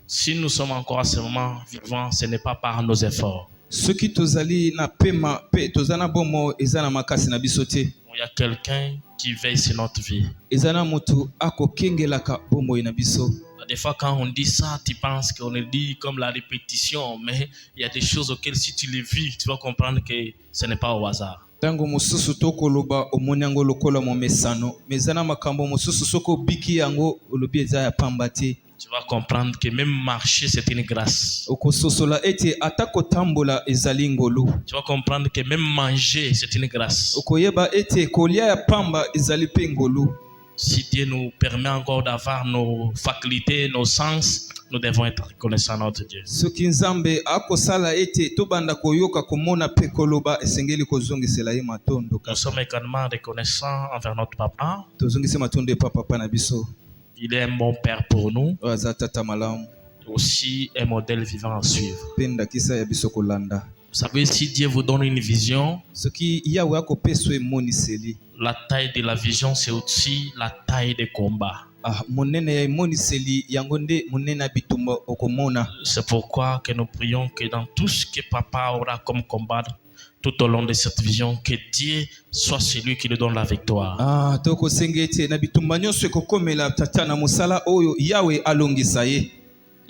Si nous sommes encore à ce moment vivants, ce n'est pas par nos efforts. Ce qui tozali na pema pe tozana bomo ezana makasi na bisote. Il y a quelqu'un qui veille sur notre vie. Ezana mutu ako kengelaka bomo na biso. Des fois, quand on dit ça, tu penses qu'on le dit comme la répétition, mais il y a des choses auxquelles si tu les vis, tu vas comprendre que ce n'est pas au hasard. Tango mususu tokoloba omoni yango lokola momesano, mezana makambo mususu soko biki yango olobi eza ya pambati. Tu vas comprendre que même marcher, c'est une grâce. Tu vas comprendre que même manger, c'est une grâce. Si Dieu nous permet encore d'avoir nos facultés, nos sens, nous devons être reconnaissants à notre Dieu. Nous sommes également reconnaissants envers notre papa. Il est un bon père pour nous. Aussi un modèle vivant à suivre. Vous savez, si Dieu vous donne une vision, la taille de la vision, c'est aussi la taille des combats. C'est pourquoi que nous prions que dans tout ce que papa aura comme combat, tout au long de cette vision, que Dieu soit celui qui lui donne la victoire. Je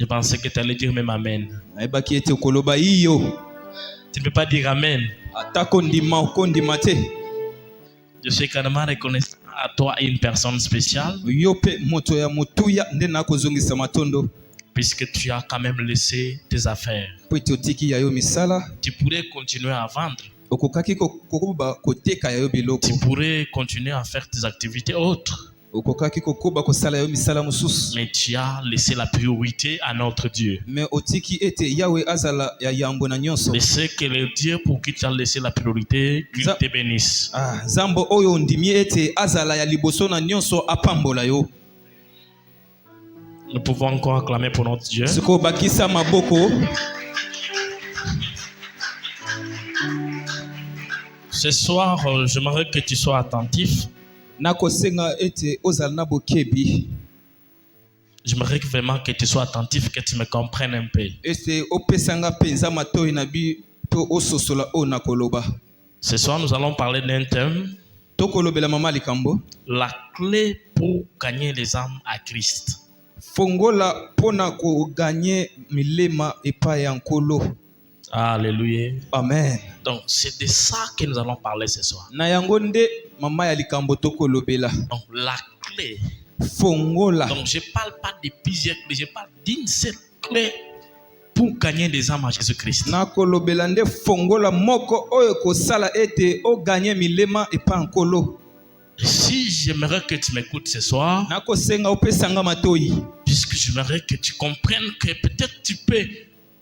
pensais que tu allais dire même Amen. Tu ne peux pas dire Amen. Je suis carrément reconnaissant à toi une personne spéciale. Puisque tu as quand même laissé tes affaires. Tu pourrais continuer à vendre. Tu pourrais continuer à faire tes activités autres. Mais tu as laissé la priorité à notre Dieu. Laissez que le Dieu pour qui tu as laissé la priorité, qu'il te bénisse. Nous pouvons encore acclamer pour notre Dieu. Ce soir, j'aimerais que tu sois attentif. J'aimerais vraiment que tu sois attentif, que tu me comprennes un peu. Ce soir, nous allons parler d'un thème. La clé pour gagner les âmes à Christ. Alléluia. Amen. Donc, c'est de ça que nous allons parler ce soir. Donc, la clé. Donc, je ne parle pas de plusieurs clés, je parle d'une seule clé pour gagner des âmes à Jésus-Christ. Si j'aimerais que tu m'écoutes ce soir, puisque j'aimerais que tu comprennes que peut-être tu peux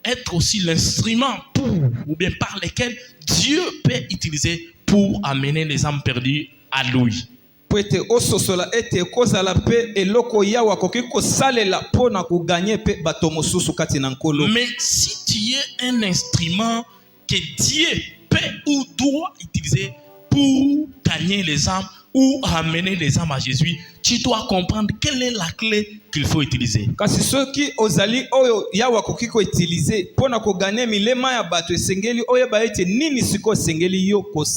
être aussi l'instrument pour, ou bien par lequel Dieu peut utiliser pour amener les âmes perdues à lui. Mais si tu es un instrument que Dieu peut ou doit utiliser pour gagner les âmes ou amener les âmes à Jésus, tu dois comprendre quelle est la clé qu'il faut utiliser.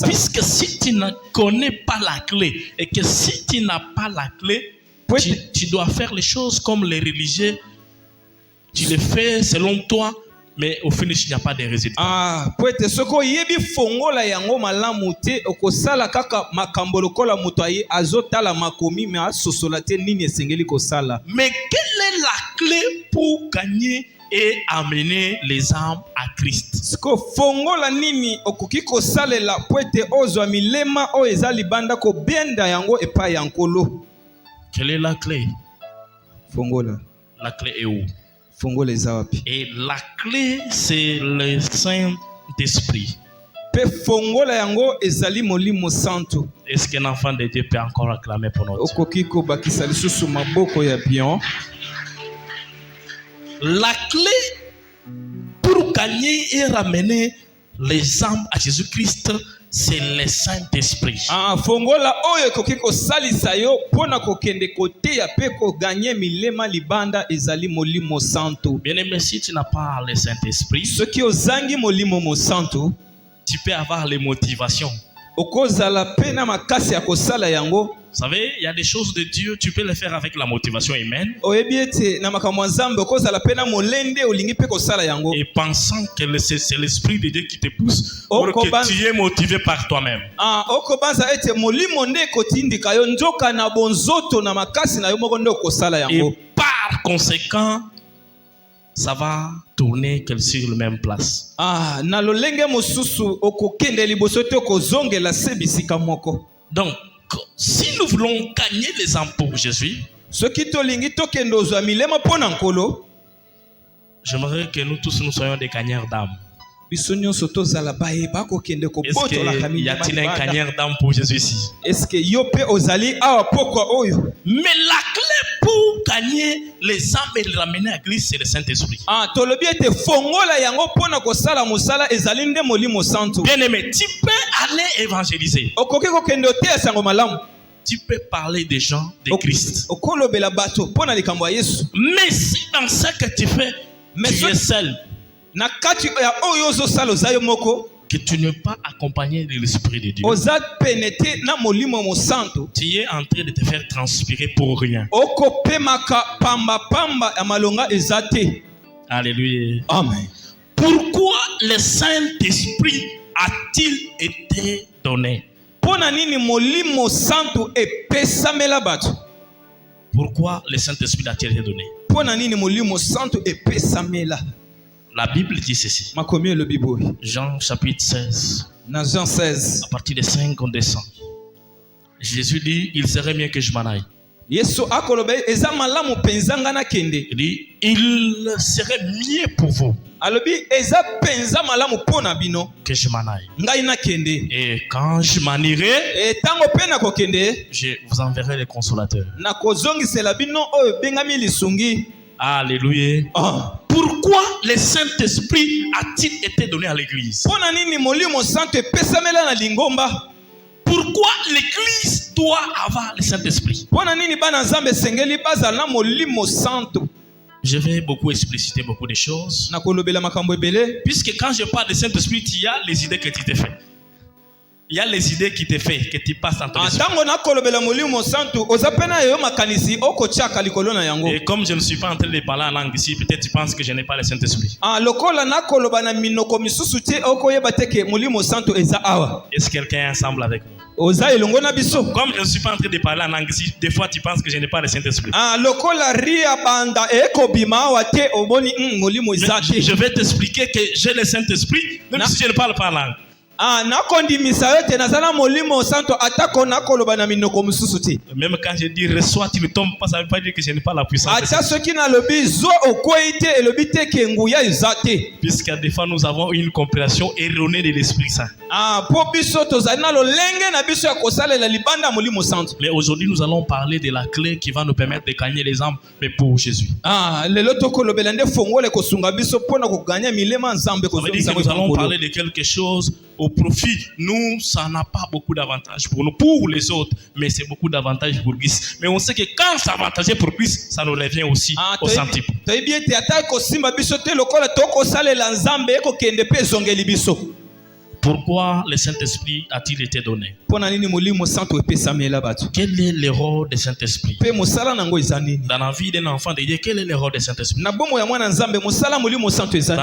Puisque si tu ne connais pas la clé et que si tu n'as pas la clé, tu dois faire les choses comme les religieux. Tu les fais selon toi, mais au finish, il n'y a pas de résultats. Mais quelle est la clé pour gagner et amener les âmes à Christ? Quelle est la clé? La clé est où? Et la clé, c'est le Saint-Esprit. Est-ce qu'un enfant de Dieu peut encore acclamer pour notre Dieu? La clé pour gagner et ramener les âmes à Jésus-Christ, c'est le Saint-Esprit. fongola oyo ekoki kosalisa yo mpona kokende koteya mpe koganye milema libanda ezali molimo santu. Bien-aimé, si tu n'as pas le Saint-Esprit, soki ozangi molimo mosantu, tu peux avoir les motivations. okozala mpe na makasi ya kosala yango. Vous savez, il y a des choses de Dieu, tu peux les faire avec la motivation humaine. oyebi ete na makambo ya nzambe okozala mpe na molende olingi mpe kosala yango. Et pensant que c'est l'Esprit de Dieu qui te pousse, Oh, pour que tu es motivé par toi-même. okobanza ete molimo nde ekotindika yo nzoka na bonzoto na makasi na yo moko nde okosala yango. Et par conséquent, ça va tourner sur la même place. na lolenge mosusu okokende liboso te okozongela se bisika moko. Donc, si nous voulons gagner les âmes pour Jésus, soki tolingi tokende ozwa milema mpo na nkolo, j'aimerais que nous tous nous soyons des gagnants d'âmes. biso nyonso tozala bayeba kokende Est-ce kobotolaka qu'il y milema a-t-il un libanda. gagnant d'âmes pour Jésus ici? Eske yo mpe ozali awa pokwa oyo? Mais la clé pour gagner les âmes et les ramener à l'église, c'est le Saint-Esprit. tolobi ete fongola yango mpona kosala mosala ezali nde molimo santu. Bien-aimé, tu peux aller évangéliser. okoki kokende oteya sango malamu. Tu peux parler des gens de Christ. okolobela bato mpona likambo ya Yesu. Mais si dans ce que tu fais, Mais tu es seul, na kati ya oyo ozosala oza yo moko, que tu n'es pas accompagné de l'Esprit de Dieu, oza pene te na molimo mosantu, tu es en train de te faire transpirer pour rien. okopemaka pamba ya malonga eza te. Alléluia. Amen. Pourquoi le Saint-Esprit a-t-il été donné? Pona nini molimo santu epesamela bato? Pourquoi le Saint-Esprit a-t-il été donné? Pona nini molimo santu epesamela? La Bible dit ceci. Makomi elobi boye. Jean chapitre 16, Na Jean 16. à partir de 5, on descend. Jésus dit, il serait mieux que je m'en aille. Yesu akoloba eza malamu penza nga nakende. Il dit, il serait mieux pour vous Alobi eza penza malamu pona bino que je m'en aille. ngai nakende. Et quand je m'en irai, Tango pe na kokende je vous enverrai les consolateurs. na kozongisela bino oyo bengami lisungi. Alléluia. Pourquoi le Saint-Esprit a-t-il été donné à l'église? Pona nini molimo santu epesamela na lingomba? Pourquoi l'église doit avoir le Saint-Esprit? Pona nini bana nzambe sengeli bazala na molimo santu? Je vais beaucoup expliciter beaucoup de choses. Na kolobela makambo ebele. Puisque quand je parle de Saint-Esprit, il y a les idées que tu t'es fait. Il y a les idées qui te fait, que tu passes dans ton esprit. Tango na kolobela molimo santu oza pena yo makanisi okotiaka likolo na yango. Et comme je ne suis pas en train de parler en langue ici, peut-être tu penses que je n'ai pas le Saint-Esprit. Lokola na koloba na minoko misusu te okoyeba te ke molimo santu eza awa. Est-ce que quelqu'un est ensemble avec moi? Oza elongo na biso. Comme je ne suis pas en train de parler en langue ici, des fois tu penses que je n'ai pas le Saint-Esprit. Lokola ria banda ekobima awa te omoni molimo eza te. Je vais t'expliquer que j'ai le Saint-Esprit, même si je ne parle pas en langue. nakondimisa yo te nazala molimo santu atako nakoloba na minoko mosusu te. Même quand je dis reçois, tu ne tombes pas, ça ne veut pas dire que je n'ai pas la puissance. Ata soki nalobi zo okwei te elobi te ke nguya eza te. Puisque des fois nous avons une compréhension erronée de l'Esprit Saint. Po biso tozali na lolenge na biso ya kosalela libanda molimo santu. Mais aujourd'hui nous allons parler de la clé qui va nous permettre de gagner les âmes, mais pour Jésus. Lelo tokolobela nde fongole kosunga biso mpona koganya milema nzambe kozongisa. Nous allons parler de quelque chose au profit. Nous, ça n'a pas beaucoup d'avantages pour nous, pour les autres, mais c'est beaucoup d'avantages pour Christ. Mais on sait que quand c'est avantageux pour Christ, ça nous revient aussi au centime. Pourquoi le Saint-Esprit a-t-il été donné? Quel est le rôle du Saint-Esprit? Dans la vie d'un enfant de Dieu, quel est le rôle du Saint-Esprit? Dans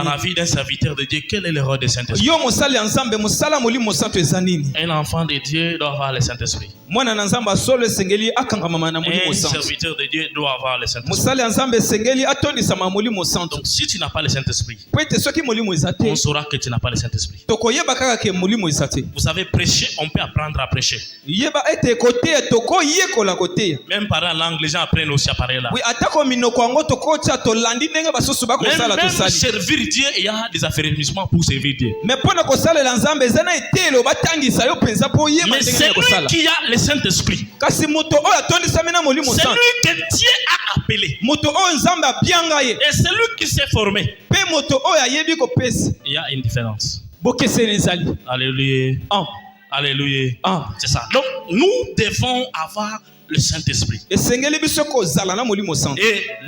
la vie d'un serviteur de Dieu, quel est le rôle du Saint-Esprit? Un enfant de Dieu doit avoir le Saint-Esprit. Un serviteur de Dieu doit avoir le Saint-Esprit. Donc si tu n'as pas le Saint-Esprit, on saura que tu n'as pas le Saint-Esprit. Vous savez, prêcher, on peut apprendre à prêcher. Même parler en langue, les gens apprennent aussi à parler là. Même servir Dieu, il y a des affermissements pour servir Dieu. Mais c'est lui qui a le Saint-Esprit. C'est lui que Dieu a appelé. Et c'est lui qui s'est formé. Il y a une différence. Alléluia. Alléluia. Ah. C'est ça. Donc, nous devons avoir le Saint-Esprit. Et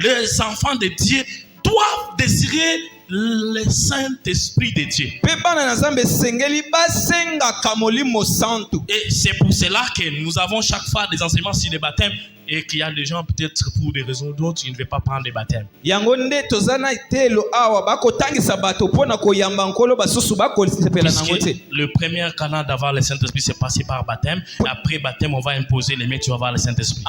les enfants de Dieu doivent désirer le Saint-Esprit de Dieu. Et c'est pour cela que nous avons chaque fois des enseignements sur le baptême et qu'il y a des gens peut-être pour des raisons d'autres qui ne veulent pas prendre le baptême. Le premier canal d'avoir le Saint-Esprit, c'est passer par baptême. Et après baptême, on va imposer les mains, tu vas avoir le Saint-Esprit.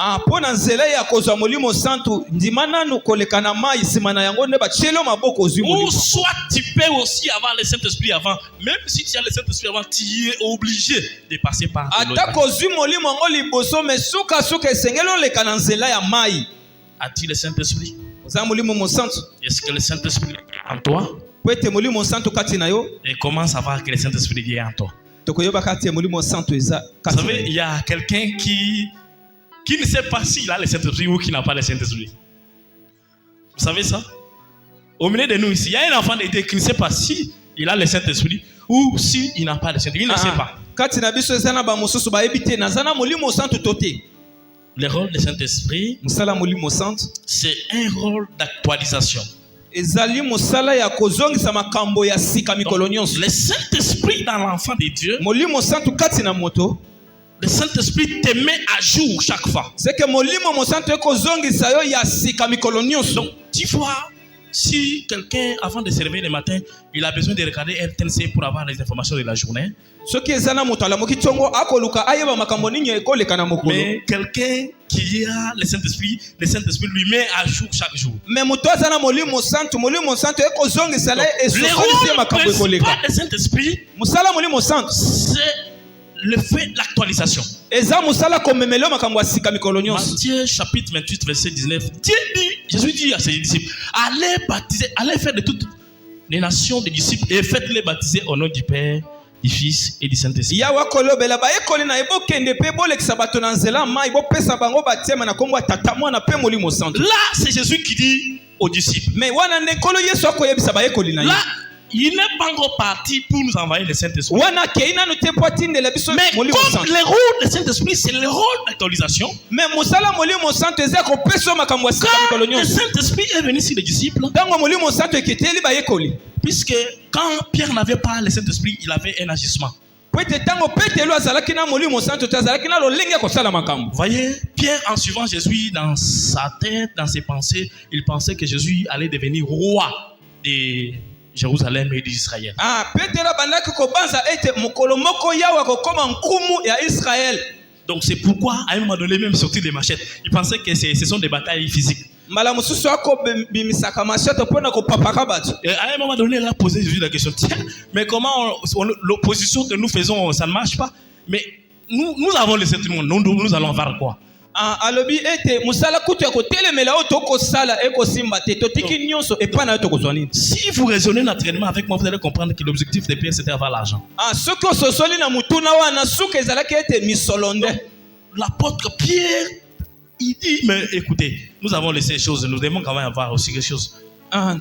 Ou soit tu peux aussi avoir le Saint-Esprit avant. Même si tu as le Saint-Esprit avant, tu es obligé de passer par As-tu le Saint-Esprit? Est-ce que le Saint-Esprit est en toi? Et comment savoir que le Saint-Esprit est en toi? Vous savez, il y a quelqu'un qui ne sait pas s'il a le Saint-Esprit ou qui n'a pas le Saint-Esprit. Vous savez ça? Au milieu de nous ici, il y a un enfant de Dieu qui ne sait pas s'il a le Saint-Esprit ou s'il n'a pas le Saint-Esprit. Il ne sait pas. Le rôle du Saint-Esprit, c'est un rôle d'actualisation. Donc, le Saint-Esprit dans l'enfant de Dieu, le Saint-Esprit te met à jour chaque fois. Donc, tu vois, si quelqu'un, avant de se réveiller le matin, il a besoin de regarder RTNC pour avoir les informations de la journée. Mais quelqu'un qui a le Saint-Esprit lui met à jour chaque jour. Le rôle principal du Saint-Esprit, c'est le fait de l'actualisation. Matthieu chapitre 28 verset 19. Jésus dit à ses disciples, allez baptiser, allez faire de toutes les nations des disciples et faites-les baptiser au nom du Père, du Fils et du Saint-Esprit. Là, c'est Jésus qui dit aux disciples. Là, il n'est pas encore parti pour nous envoyer le Saint-Esprit. Mais comme le rôle du Saint-Esprit, c'est le rôle d'actualisation. Quand le Saint-Esprit est venu sur les disciples, puisque quand Pierre n'avait pas le Saint-Esprit, il avait un agissement. Vous voyez, Pierre, en suivant Jésus dans sa tête, dans ses pensées, il pensait que Jésus allait devenir roi de Jérusalem et d'Israël. Donc c'est pourquoi à un moment donné, même sorti des machettes, il pensait que ce sont des batailles physiques. Et à un moment donné, il a posé Jésus la question, tiens, mais comment l'opposition que nous faisons, ça ne marche pas? Mais nous avons le sentiment, nous allons faire quoi? Si vous raisonnez naturellement avec moi, vous allez comprendre que l'objectif de Pierre, c'était avoir l'argent. L'apôtre Pierre, il dit, mais écoutez, nous avons laissé les choses, nous devons quand même avoir aussi quelque chose. Nous on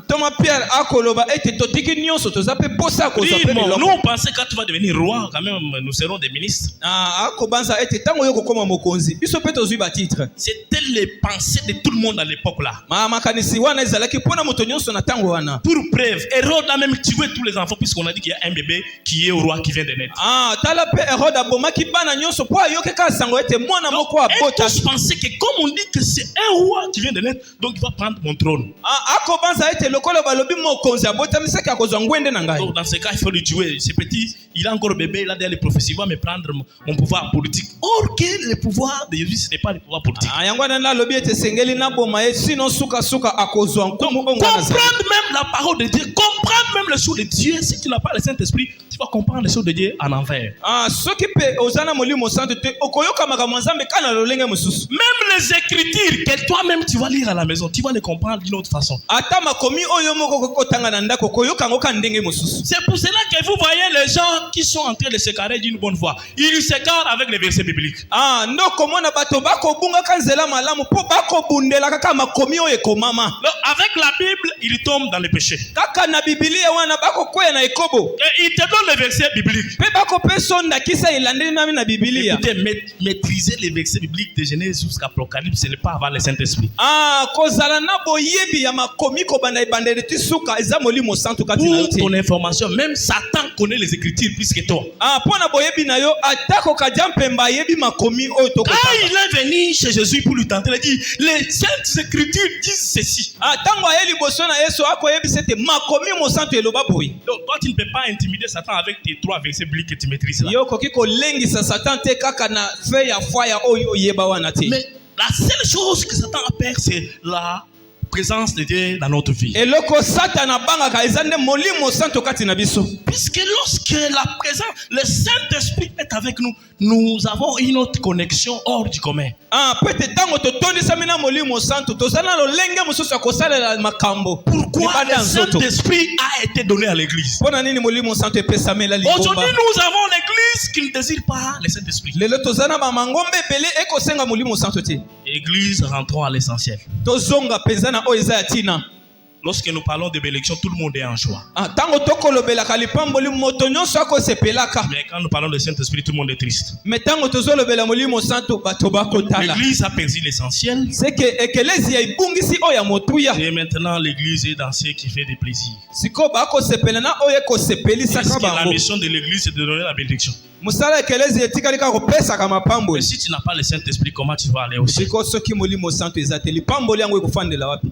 pensait que quand tu vas devenir roi, quand même, nous serons des ministres. C'était les pensées de tout le monde à l'époque là. Pour preuve, Hérode a même tué tous les enfants puisqu'on a dit qu'il y a un bébé qui est au roi qui vient de naître. Et tous pensaient que comme on dit que c'est un roi qui vient de naître, donc il va prendre mon trône. Donc dans ce cas, il faut le tuer. C'est petit, il est encore bébé, il a déjà les prophéties, il va me prendre mon pouvoir politique. Or que le pouvoir de Jésus, ce n'est pas le pouvoir politique. Comprendre même la parole de Dieu, comprendre même les choses de Dieu. Si tu n'as pas le Saint-Esprit, tu vas comprendre les choses de Dieu en envers. Même les Écritures que toi-même tu vas lire à la maison, tu vas les comprendre d'une autre façon. C'est pour cela que vous voyez les gens qui sont en train de s'égarer d'une bonne voie. Ils s'égarent avec les versets bibliques. Donc, avec la Bible, ils tombent dans le péché. Et ils te donnent les versets bibliques. Pe bakope sonda kisa ilandeli nami na Biblia. Écoutez, maîtriser les versets bibliques de Genèse jusqu'à Apocalypse, ce n'est pas avoir le Saint-Esprit. Kozala na boyebi ya makomi ko banda ibandeli tisuka eza molimo santu kati na Pour yote. ton information, même Satan connaît les Écritures plus que toi. Pona boyebi na yo atako kaja mpemba yebi makomi oyo Quand tokotanga. il est venu chez Jésus pour lui tenter, il a dit, les saintes Écritures disent ceci. Tango ayeli boso na Yesu akoyebi sete makomi mo santu eloba boyi. Donc toi, tu ne peux pas intimider Satan avec tes 3 versets bibliques que tu maîtrises là. Yo koki kolengisa Satan te kaka na fe ya fire oyo yeba wana te. Mais la seule chose que Satan a peur, c'est la présence de Dieu dans notre vie. Eloko Satana bangaka eza nde molimo santu kati na biso. Puisque lorsque la présence, le Saint-Esprit est avec nous, nous avons une autre connexion hors du commun. Pete tango totondisa mina molimo santu tozana lolenge mosusu ya kosalela makambo. Pourquoi le Saint-Esprit a été donné à l'église? Pona nini molimo santu epesamela libomba. Aujourd'hui, nous avons l'église qui ne désire pas le Saint-Esprit. Lelo tozana ba mangombe ebele ekosenga molimo santu te. Église, rentrons à l'essentiel. Tozonga pezana oyo eza ya tina. Lorsque nous parlons de bénédiction, tout le monde est en joie. Tango tokolobelaka lipamboli moto nyonso akosepelaka. Mais quand nous parlons de Saint-Esprit, tout le monde est triste. Mais tango tozolobela molimo santu bato bakotala. L'église a perdu l'essentiel. C'est que ekelezia ibungisi oyo ya motuya. Et maintenant, l'église est dans ce qui fait des plaisirs. Siko bakosepela na oyo ekosepelisaka Parce que la bango. mission de l'église, c'est de donner la bénédiction. Musala ekelezia etikali kopesaka mapamboli. Mais si tu n'as pas le Saint-Esprit, comment tu vas aller au ciel? Siko soki molimo santu eza te lipamboli yango ekofandela wapi?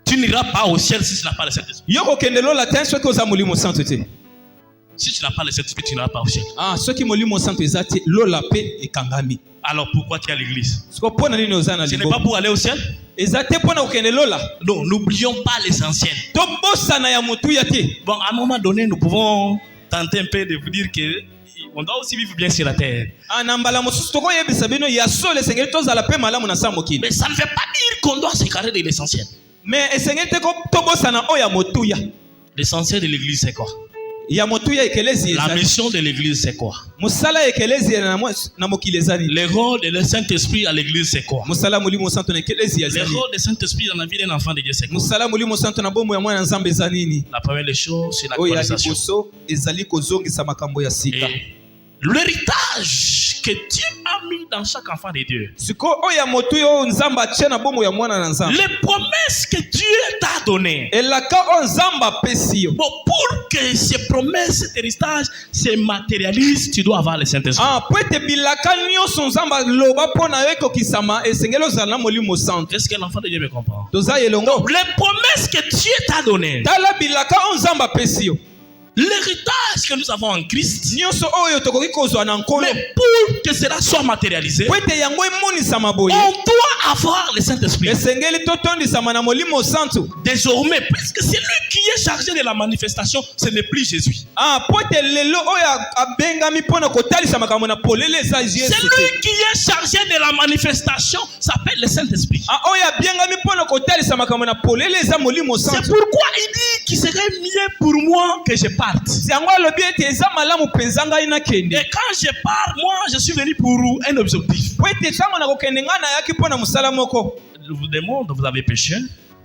Tu n'iras pas au ciel si tu n'as pas le Saint-Esprit. Yoko kendelo la ten soki oza molimo santu te. Si tu n'as pas le Saint-Esprit, tu n'iras pas au ciel. Soki molimo santu eza te lola pe ekangami. Alors pourquoi tu es à l'église? Siko pona nini oza na Ce n'est libomba? pas pour aller au ciel? Eza te pona okende lola. Non, n'oublions pas l'essentiel. Tobosana ya motuya te. Bon, à un moment donné, nous pouvons tenter un peu de vous dire que on doit aussi vivre bien sur la terre. Nambala mosusu tokoyebisa bino ya solo esengeli tozala pe malamu na sa mokili. Mais ça ne veut pas dire qu'on doit s'écarter de l'essentiel. Mais esengeli te tobosana oyo ya motuya. L'essentiel de l'église, c'est quoi? Ya motuya ekelezi La ezali. mission de l'église, c'est quoi? Musala ekelezi na mokili ezali. Le rôle de le Saint-Esprit à l'église, c'est quoi? Musala molimo santo na ekelezi Le ezali. rôle du Saint-Esprit dans la vie d'un enfant de Dieu, c'est quoi? Musala molimo santo na bomo ya mwana nzambe eza nini? La première des choses, c'est Oyo ya l'actualisation. liboso ezali kozongisa makambo ya sika. Et l'héritage que Dieu a mis dans chaque enfant de Dieu. Siko oyo ya motuya oyo nzambe atie na bomo ya mwana na nzambe. Les promesses que Dieu t'a données. Elaka oyo nzambe apesi yo. Bon, pour que ces promesses, cet héritage se matérialise, tu dois avoir le Saint-Esprit. Po ete bilaka nyonso nzambe aloba mpona yo ekokisama esengeli ozala na molimo santo. Est-ce que l'enfant de Dieu me comprend? Toza elongo. Les promesses que Dieu t'a données. Tala bilaka oyo nzambe apesi yo. L'héritage que nous avons en Christ. Nyonso oyo tokoki kozwa na nkolo. Mais pour que cela soit matérialisé, Po ete yango emonisama boye. on doit avoir le Saint-Esprit. Esengeli totondisama na molimo santo. Désormais, puisque c'est lui qui est chargé de la manifestation, ce n'est plus Jésus. Po ete lelo oyo abengami mpona kotalisa makambo na polele eza Yesu te. Celui qui est chargé de la manifestation s'appelle le Saint-Esprit. Oyo abengami mpona kotalisa makambo na polele eza molimo C'est santo. pourquoi il dit qu'il serait mieux pour moi que je parte. Yango alobi ete eza malamu mpenza ngai nakende. Et quand je pars, moi, je suis venu pour un objectif. Po ete ntango nakokende ngai nayaki mpona mosala moko. Le monde, vous avez péché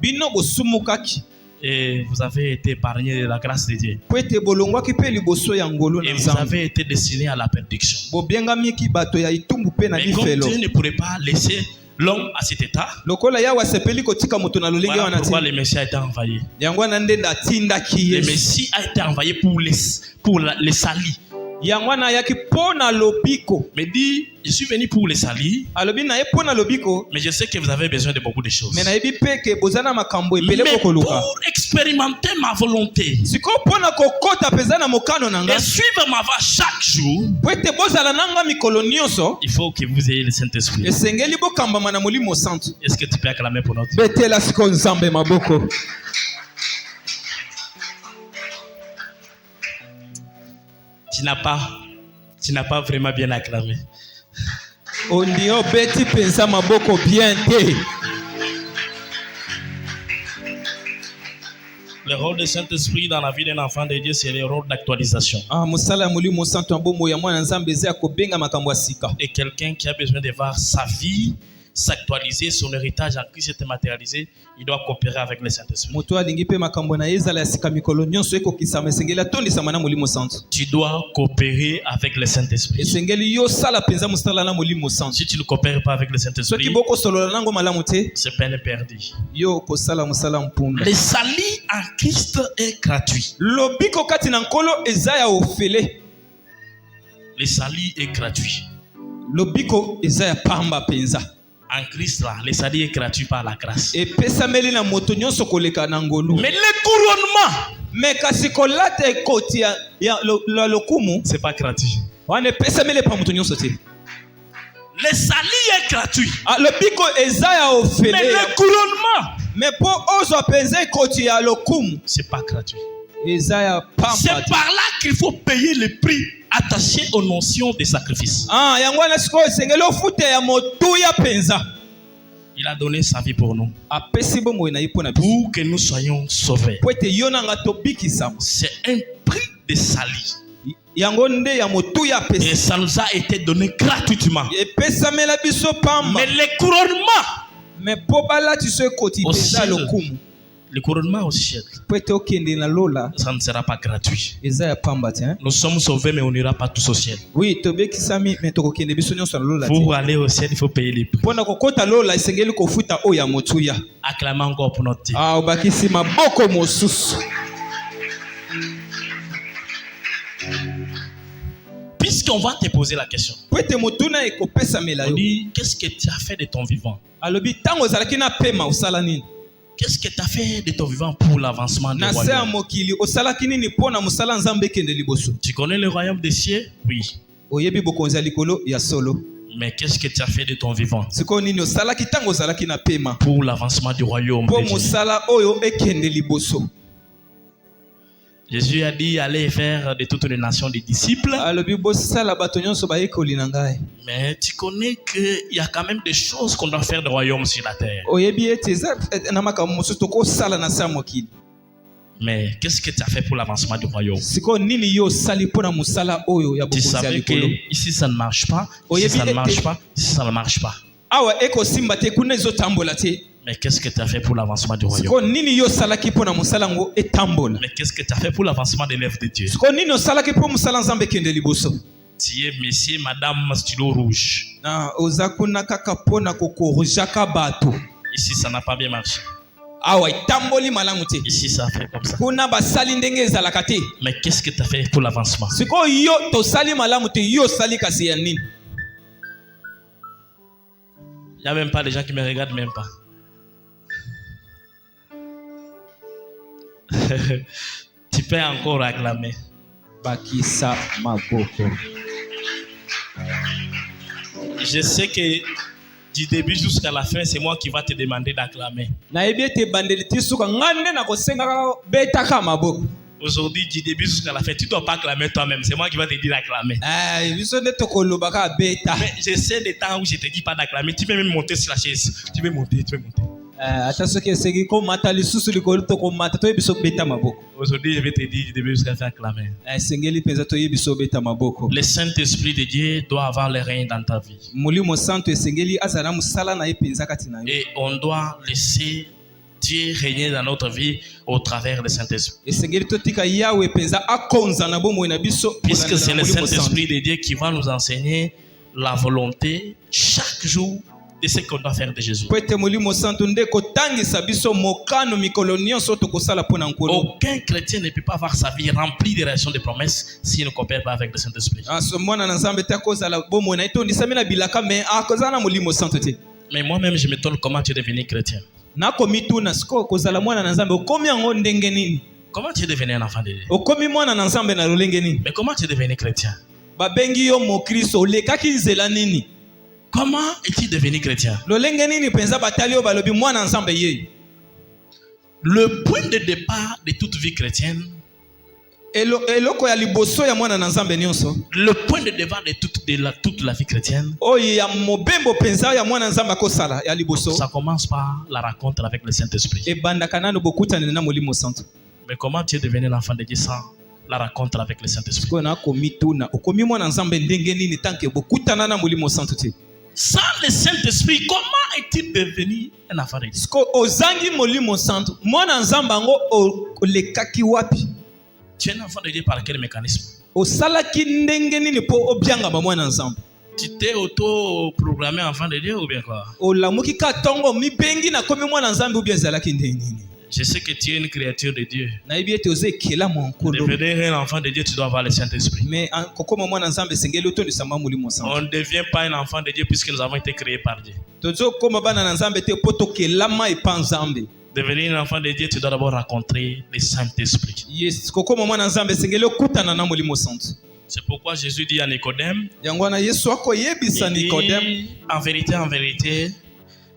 Bino bosumukaki. et vous avez été épargné de la grâce de Dieu. Po ete bolongwaki mpe liboso ya ngolo Et na vous nzambe. avez été destiné à la perdition. Bobengamiki bato ya itumbu mpe na Mais comme bifelo. Dieu ne pourrait pas laisser l'homme à cet état, Lokola yawe asepeli kotika moto na lolenge voilà wana pourquoi te. le Messie a été envoyé. Yango wana nde atindaki Le Yesu. Messie a été envoyé pour les salis. Yango wana ayaki mpona lobiko. Mais dit, je suis venu pour les salis, Alobi na ye mpona lobiko. mais je sais que vous avez besoin de beaucoup de choses. Me nayebi mpe ke bozana makambo ebele Mais bokoluka. pour expérimenter ma volonté Siko mpona kokota peza na mokano na et nga. suivre ma voie chaque jour, Po ete bozala na nga mikolo nyonso. il faut que vous ayez le Saint-Esprit. Esengeli bokambama na molimo santo. Est-ce que tu peux acclamer pour notre Betela siko nzambe maboko. Tu n'as pas vraiment bien acclamé. Ondio beti pensa maboko bien te. Le rôle du Saint-Esprit dans la vie d'un enfant de Dieu, c'est le rôle d'actualisation. Musala ya molimo santo ya bombo ya mwana nzambe eza ya kobenga makambo ya sika. Et quelqu'un qui a besoin de voir sa vie s'actualiser, son héritage en Christ est matérialisé, il doit coopérer avec le Saint-Esprit. Tu dois coopérer avec le Saint-Esprit. Si tu ne coopères pas avec le Saint-Esprit, c'est peine perdue. Le salut en Christ est gratuit. Le salut est gratuit. En Christ, là, le salut est gratuit par la grâce. Mais le couronnement, c'est pas gratuit. Le salut est gratuit. Mais le couronnement, c'est pas gratuit. C'est par là qu'il faut payer le prix attaché aux notions de sacrifice. Il a donné sa vie pour nous, pour que nous soyons sauvés. C'est un prix de salut. Et ça nous a été donné gratuitement. Mais le couronnement, au ciel, le couronnement au ciel, ça ne sera pas gratuit. Nous sommes sauvés, mais on n'ira pas tous au ciel. Pour aller au ciel, il faut payer les prix. Acclamons encore pour notre Dieu. Puisqu'on va te poser la question, on dit, qu'est-ce que tu as fait de ton vivant? Qu'est-ce que tu as fait de ton vivant pour l'avancement du royaume? Tu connais le royaume des cieux? Oui. Mais qu'est-ce que tu as fait de ton vivant pour l'avancement du royaume des cieux? Jésus a dit, allez faire de toutes les nations des disciples. Mais tu connais qu'il y a quand même des choses qu'on doit faire de royaume sur la terre. Mais qu'est-ce que tu as fait pour l'avancement du royaume? Tu savais que ici ça ne marche pas, ici ça ne marche pas, ici ça ne marche pas. Mais qu'est-ce que tu as fait pour l'avancement du royaume? Mais qu'est-ce que tu as fait pour l'avancement de l'œuvre de Dieu? Tu es monsieur, madame, stylo rouge. Ici ça n'a pas bien marché. Ici ça fait comme ça. Mais qu'est-ce que tu as fait pour l'avancement? Il n'y a même pas des gens qui me regardent même pas. Tu peux encore acclamer. Je sais que du début jusqu'à la fin, c'est moi qui va te demander d'acclamer. Aujourd'hui, du début jusqu'à la fin, tu ne dois pas acclamer toi-même. C'est moi qui va te dire d'acclamer. Mais je sais des temps où je ne te dis pas d'acclamer. Tu peux même monter sur la chaise. Tu peux monter, tu peux monter. Aujourd'hui, je vais te dire du début jusqu'à la fin acclamer. Le Saint-Esprit de Dieu doit avoir le règne dans ta vie. Et on doit laisser Dieu régner dans notre vie au travers du Saint-Esprit. Puisque c'est le Saint-Esprit de Dieu qui va nous enseigner la volonté chaque jour de ce qu'on doit faire de Jésus. Aucun chrétien ne peut pas avoir sa vie remplie de réalisations de promesses s'il ne coopère pas avec le Saint-Esprit. Mais moi-même, je me demande comment tu es devenu chrétien. Comment tu es devenu un enfant de Dieu? Mais comment tu es devenu chrétien? Comment es-tu devenu chrétien? Le point de départ de toute vie chrétienne, le point de départ de toute la vie chrétienne, ça commence par la rencontre avec le Saint-Esprit. Mais comment tu es devenu l'enfant de Dieu sans la rencontre avec le Saint-Esprit? sans le Saint-Esprit, comment est-il devenu un enfant de Dieu? Siko ozangi molimo santo mwana nzambe yango olekaki wapi? Tu es un enfant de Dieu par quel mécanisme? Osalaki ndenge nini po obyangama mwana nzambe? Tu t'es auto-programmé enfant de Dieu ou bien quoi? Olamuki katongo mibengi na komi mwana nzambe ou bien zalaki ndenge nini? Je sais que tu es une créature de Dieu. Nayebi ete ozekela monkolo. Devenir un enfant de Dieu, tu dois avoir le Saint-Esprit. Mais kokoma mwana nzambe sengeli otondisama molimo santo. On ne devient pas un enfant de Dieu puisque nous avons été créés par Dieu. Tozo koma bana na nzambe te po tokelama epa nzambe. Devenir un enfant de Dieu, tu dois d'abord rencontrer le Saint-Esprit. Yes, kokoma mwana nzambe sengeli okutana na molimo santo. C'est pourquoi Jésus dit à Nicodème, Yango na Yesu akoyebisa Nicodème, en vérité,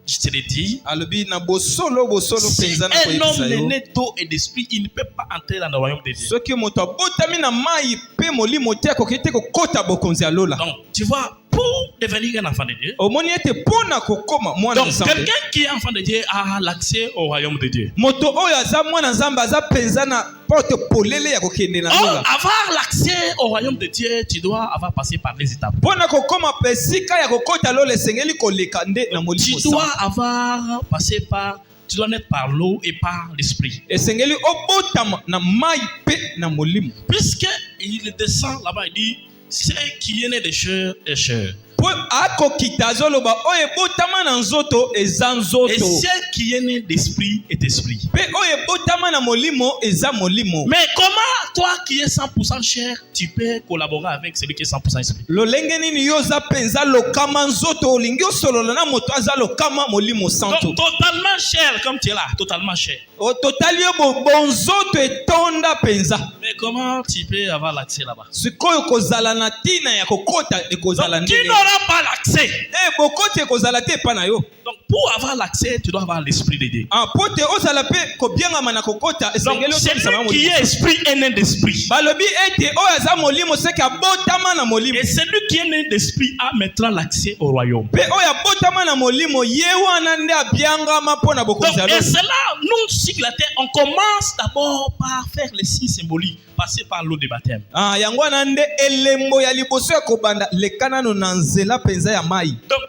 je te le dis, alobi na bosolo si penza na un koyebisa homme yo. né d'eau et d'esprit, il ne peut pas entrer dans le royaume de Dieu. Soki moto abotami na mai pe molimo te akoki te kokota bokonzi ya lola. Donc, tu vois, pour devenir un enfant de Dieu, Omoni ete pona kokoma mwana donc nzambe. quelqu'un qui est enfant de Dieu a l'accès au royaume de Dieu. Moto oyo aza mwana nzambe aza penza na porte polele ya kokende na Or, lola. avoir l'accès au royaume de Dieu, tu dois avoir passé par les étapes. Pona kokoma pesika ya kokota lola esengeli koleka nde na molimo Tu dois santo. avoir passé par, tu dois naître par l'eau et par l'esprit. Esengeli obotama na mai pe na molimo. Puisque il descend là-bas, il dit, c'est qui est né de chair est chair. Po akokita azoloba oyo ebotama na nzoto eza Et nzoto. c'est qui est né d'esprit est esprit. Pe oyo ebotama na molimo eza molimo. Mais comment toi qui es 100% chair, tu peux collaborer avec celui qui est 100% esprit? Lolenge nini yo za penza lokama nzoto olingi osolola na moto aza lokama molimo santo. Donc totalement chair comme tu es là, totalement chair. Ototali yo bonzoto etonda penza. Mais comment tu peux avoir l'accès là-bas? Sikoyo kozala na tina ya kokota ekozala Donc tu ndenge. n'auras pas l'accès. Bokoti ekozala te pa na yo. Donc pour avoir l'accès, tu dois avoir l'esprit de Dieu. Pote ozala pe kobiangama na kokota Donc esengeli osalisama celui qui molimo. est esprit est né d'esprit. Balobi ete oyo aza molimo seki abotama na molimo. Et celui qui est né d'esprit a maintenant l'accès au royaume. Pe oyo abotama na molimo ye wana nde abiangama mpo na Donc, bokonzi ya et lola. c'est là, nous, sur la terre, on commence d'abord par faire les signes symboliques, passer par l'eau de baptême. Yango wana nde elembo ya liboso ya kobanda lekanano na nzela penza ya mai. Donc,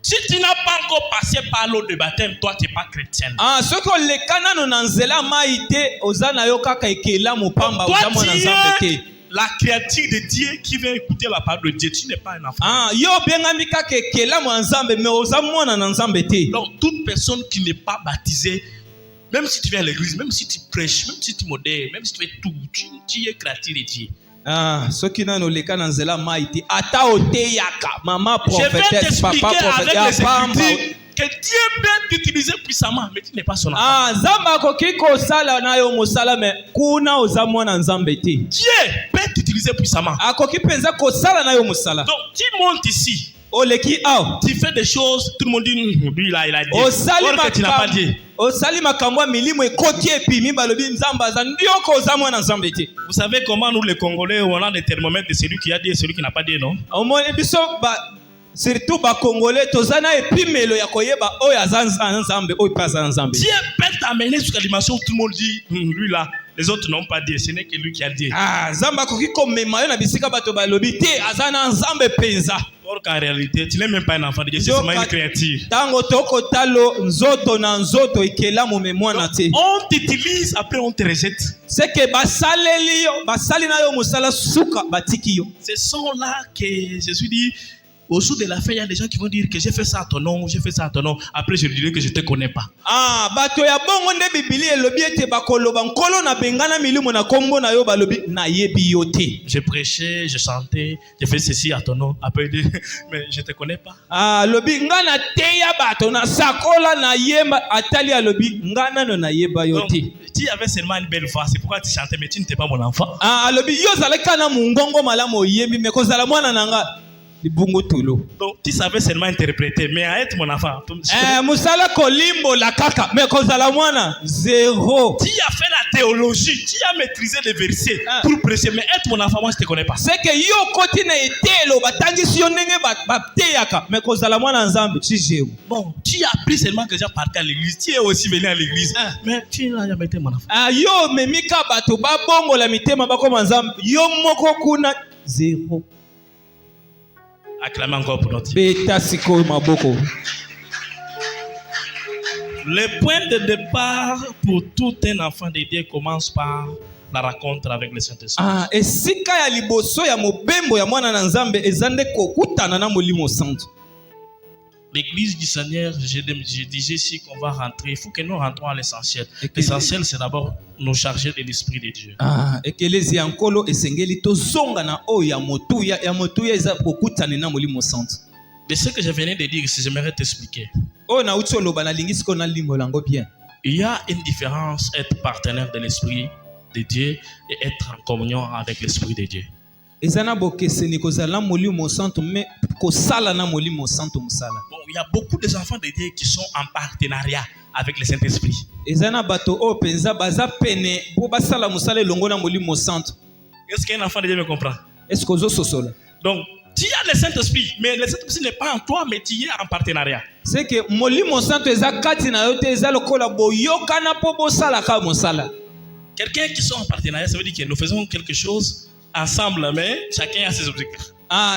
si tu n'as pas encore passé par l'eau de baptême, toi, tu n'es pas chrétien. Soki olekanano na nzela mai te oza na yo kaka ekela mopamba Toi, oza mwana tu nzambe te. es la créature de Dieu qui vient écouter la parole de Dieu. Tu n'es pas un enfant. Yo bengami kaka ekela mwa nzambe me oza mwana na nzambe te. Donc, toute personne qui n'est pas baptisée, même si tu viens à l'église, même si tu prêches, même si tu modères, même si tu fais tout, tu es créature de Dieu. Soki nano leka na nzela mai te ata oteyaka mama Je vais prophétesse t'expliquer papa avec prophète les Écritures que Dieu peut t'utiliser puissamment, mais tu n'es pas son enfant. nzambe akoki kosala na yo mosala me kuna oza mwana nzambe te. Dieu peut t'utiliser puissamment. Akoki penza kosala na yo mosala. Donc, tu montes ici, Oleki aw. tu fais des choses, tout le monde dit, lui là, il a dit. Osali Or que tu n'as pas makambo. dit. Osali makambo ya milimo ekoti epimi balobi nzambe aza ndioko oza mwana nzambe te. Vous savez comment nous les Congolais, on a des thermomètres de celui qui a dit et celui qui n'a pas dit, non? Omoni biso surtout bakongolais toza na epimelo ya koyeba oyo aza nzambe oyo pe aza nzambe. Dieu peut t'amener jusqu'à la dimension où tout le monde dit, lui là, les autres n'ont pas dit, ce n'est que lui qui a dit. Nzambe akoki komema yo na bisika bato balobi te aza na nzambe penza. Or qu'en réalité, tu n'es même pas un enfant de Dieu, c'est seulement une créature. Tango tokotalo nzoto na nzoto ekela mome mwana te. On t'utilise, après on te rejette. C'est que basaleli yo basali na yo mosala suka batiki yo. Ce sont là que Jésus dit, au sous de la fin, il y a des gens qui vont dire que j'ai fait ça à ton nom, j'ai fait ça à ton nom. Après, je dirai que je ne te connais pas. Bato ya bongo nde bibili elobi ete bakoloba nkolo na bengana milimo na kombo na yo balobi na yebi yo te. Je prêchais, je chantais, j'ai fait ceci à ton nom. Après, il dit, mais je ne te connais pas. Lobi ngana teya bato na sakola na yemba atali alobi ngana no na yeba yo te. Tu avais seulement une belle voix, c'est pourquoi tu chantais, mais tu n'étais pas mon enfant. Alobi yo zalaka na mungongo malamu yembi me kozala mwana nanga. Donc, tu savais seulement interpréter, mais à être mon enfant. Musala kolimbo la kaka, mais kozala mwana zéro. Tu as fait la théologie, tu as maîtrisé les versets pour prêcher, mais être mon enfant, moi je te connais pas. C'est que yo koti na etelo batangi si yo ndenge bateyaka, mais kozala mwana nzambe tijeu. Bon, tu as appris seulement que j'ai parti à l'église, tu es aussi venu à l'église, mais tu n'as jamais été mon enfant. Yo memika bato babongo la mitema bakoma nzambe, yo moko kuna zéro. Acclamez encore pour notre Dieu. Beta sikoyo maboko. Le point de départ pour tout un enfant de Dieu commence par la rencontre avec le Saint-Esprit. Esika ya liboso ya mobembo ya mwana na Nzambe ezande kokutana na Molimo Santo. L'église du Seigneur, je disais ici qu'on va rentrer. Il faut que nous rentrons à l'essentiel. L'essentiel, c'est d'abord nous charger de l'Esprit de Dieu. Ekelezi ya nkolo esengeli tozonga na oyo ya motuya eza kokutana na Molimo Santo. De ce que je venais de dire, si j'aimerais t'expliquer. Il y a une différence être partenaire de l'Esprit de Dieu et être en communion avec l'Esprit de Dieu. Bon, il y a beaucoup d'enfants de Dieu qui sont en partenariat avec le Saint-Esprit. Est-ce qu'un enfant de Dieu me comprend? Donc, tu as le Saint-Esprit, mais le Saint-Esprit n'est pas en toi, mais tu es en partenariat. C'est que Molimo Santo ezakati na yote ezalo kola boyoka na po bosala ka mosala. Quelqu'un qui sont en partenariat, ça veut dire que nous faisons quelque chose ensemble, mais chacun a ses objectifs.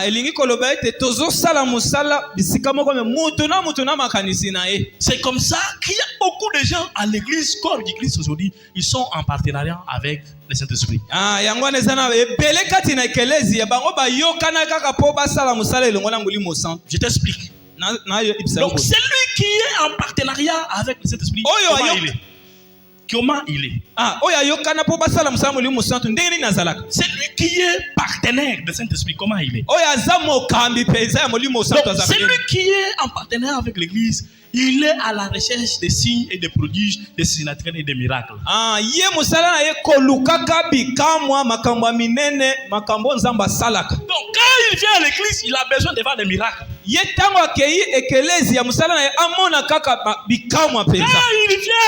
Elingi koloba ete tozo sala mosala bisika moko me mutu na makanisi na ye. C'est comme ça qu'il y a beaucoup de gens à l'église, comme l'église aujourd'hui, ils sont en partenariat avec le Saint-Esprit. Yango nezana ebele kati na ekelezi ya bango ba yokana kaka po basala mosala elongo na Molimo Santo. Je t'explique. Donc celui qui est en partenariat avec le Saint-Esprit, comment il est? C'est lui qui est partenaire du Saint-Esprit, comment il est? Donc celui qui est en partenariat avec l'Église, il est à la recherche des signes et des prodiges, des signatrines et des miracles. Donc quand il vient à l'église, il a besoin de voir des miracles. Quand il vient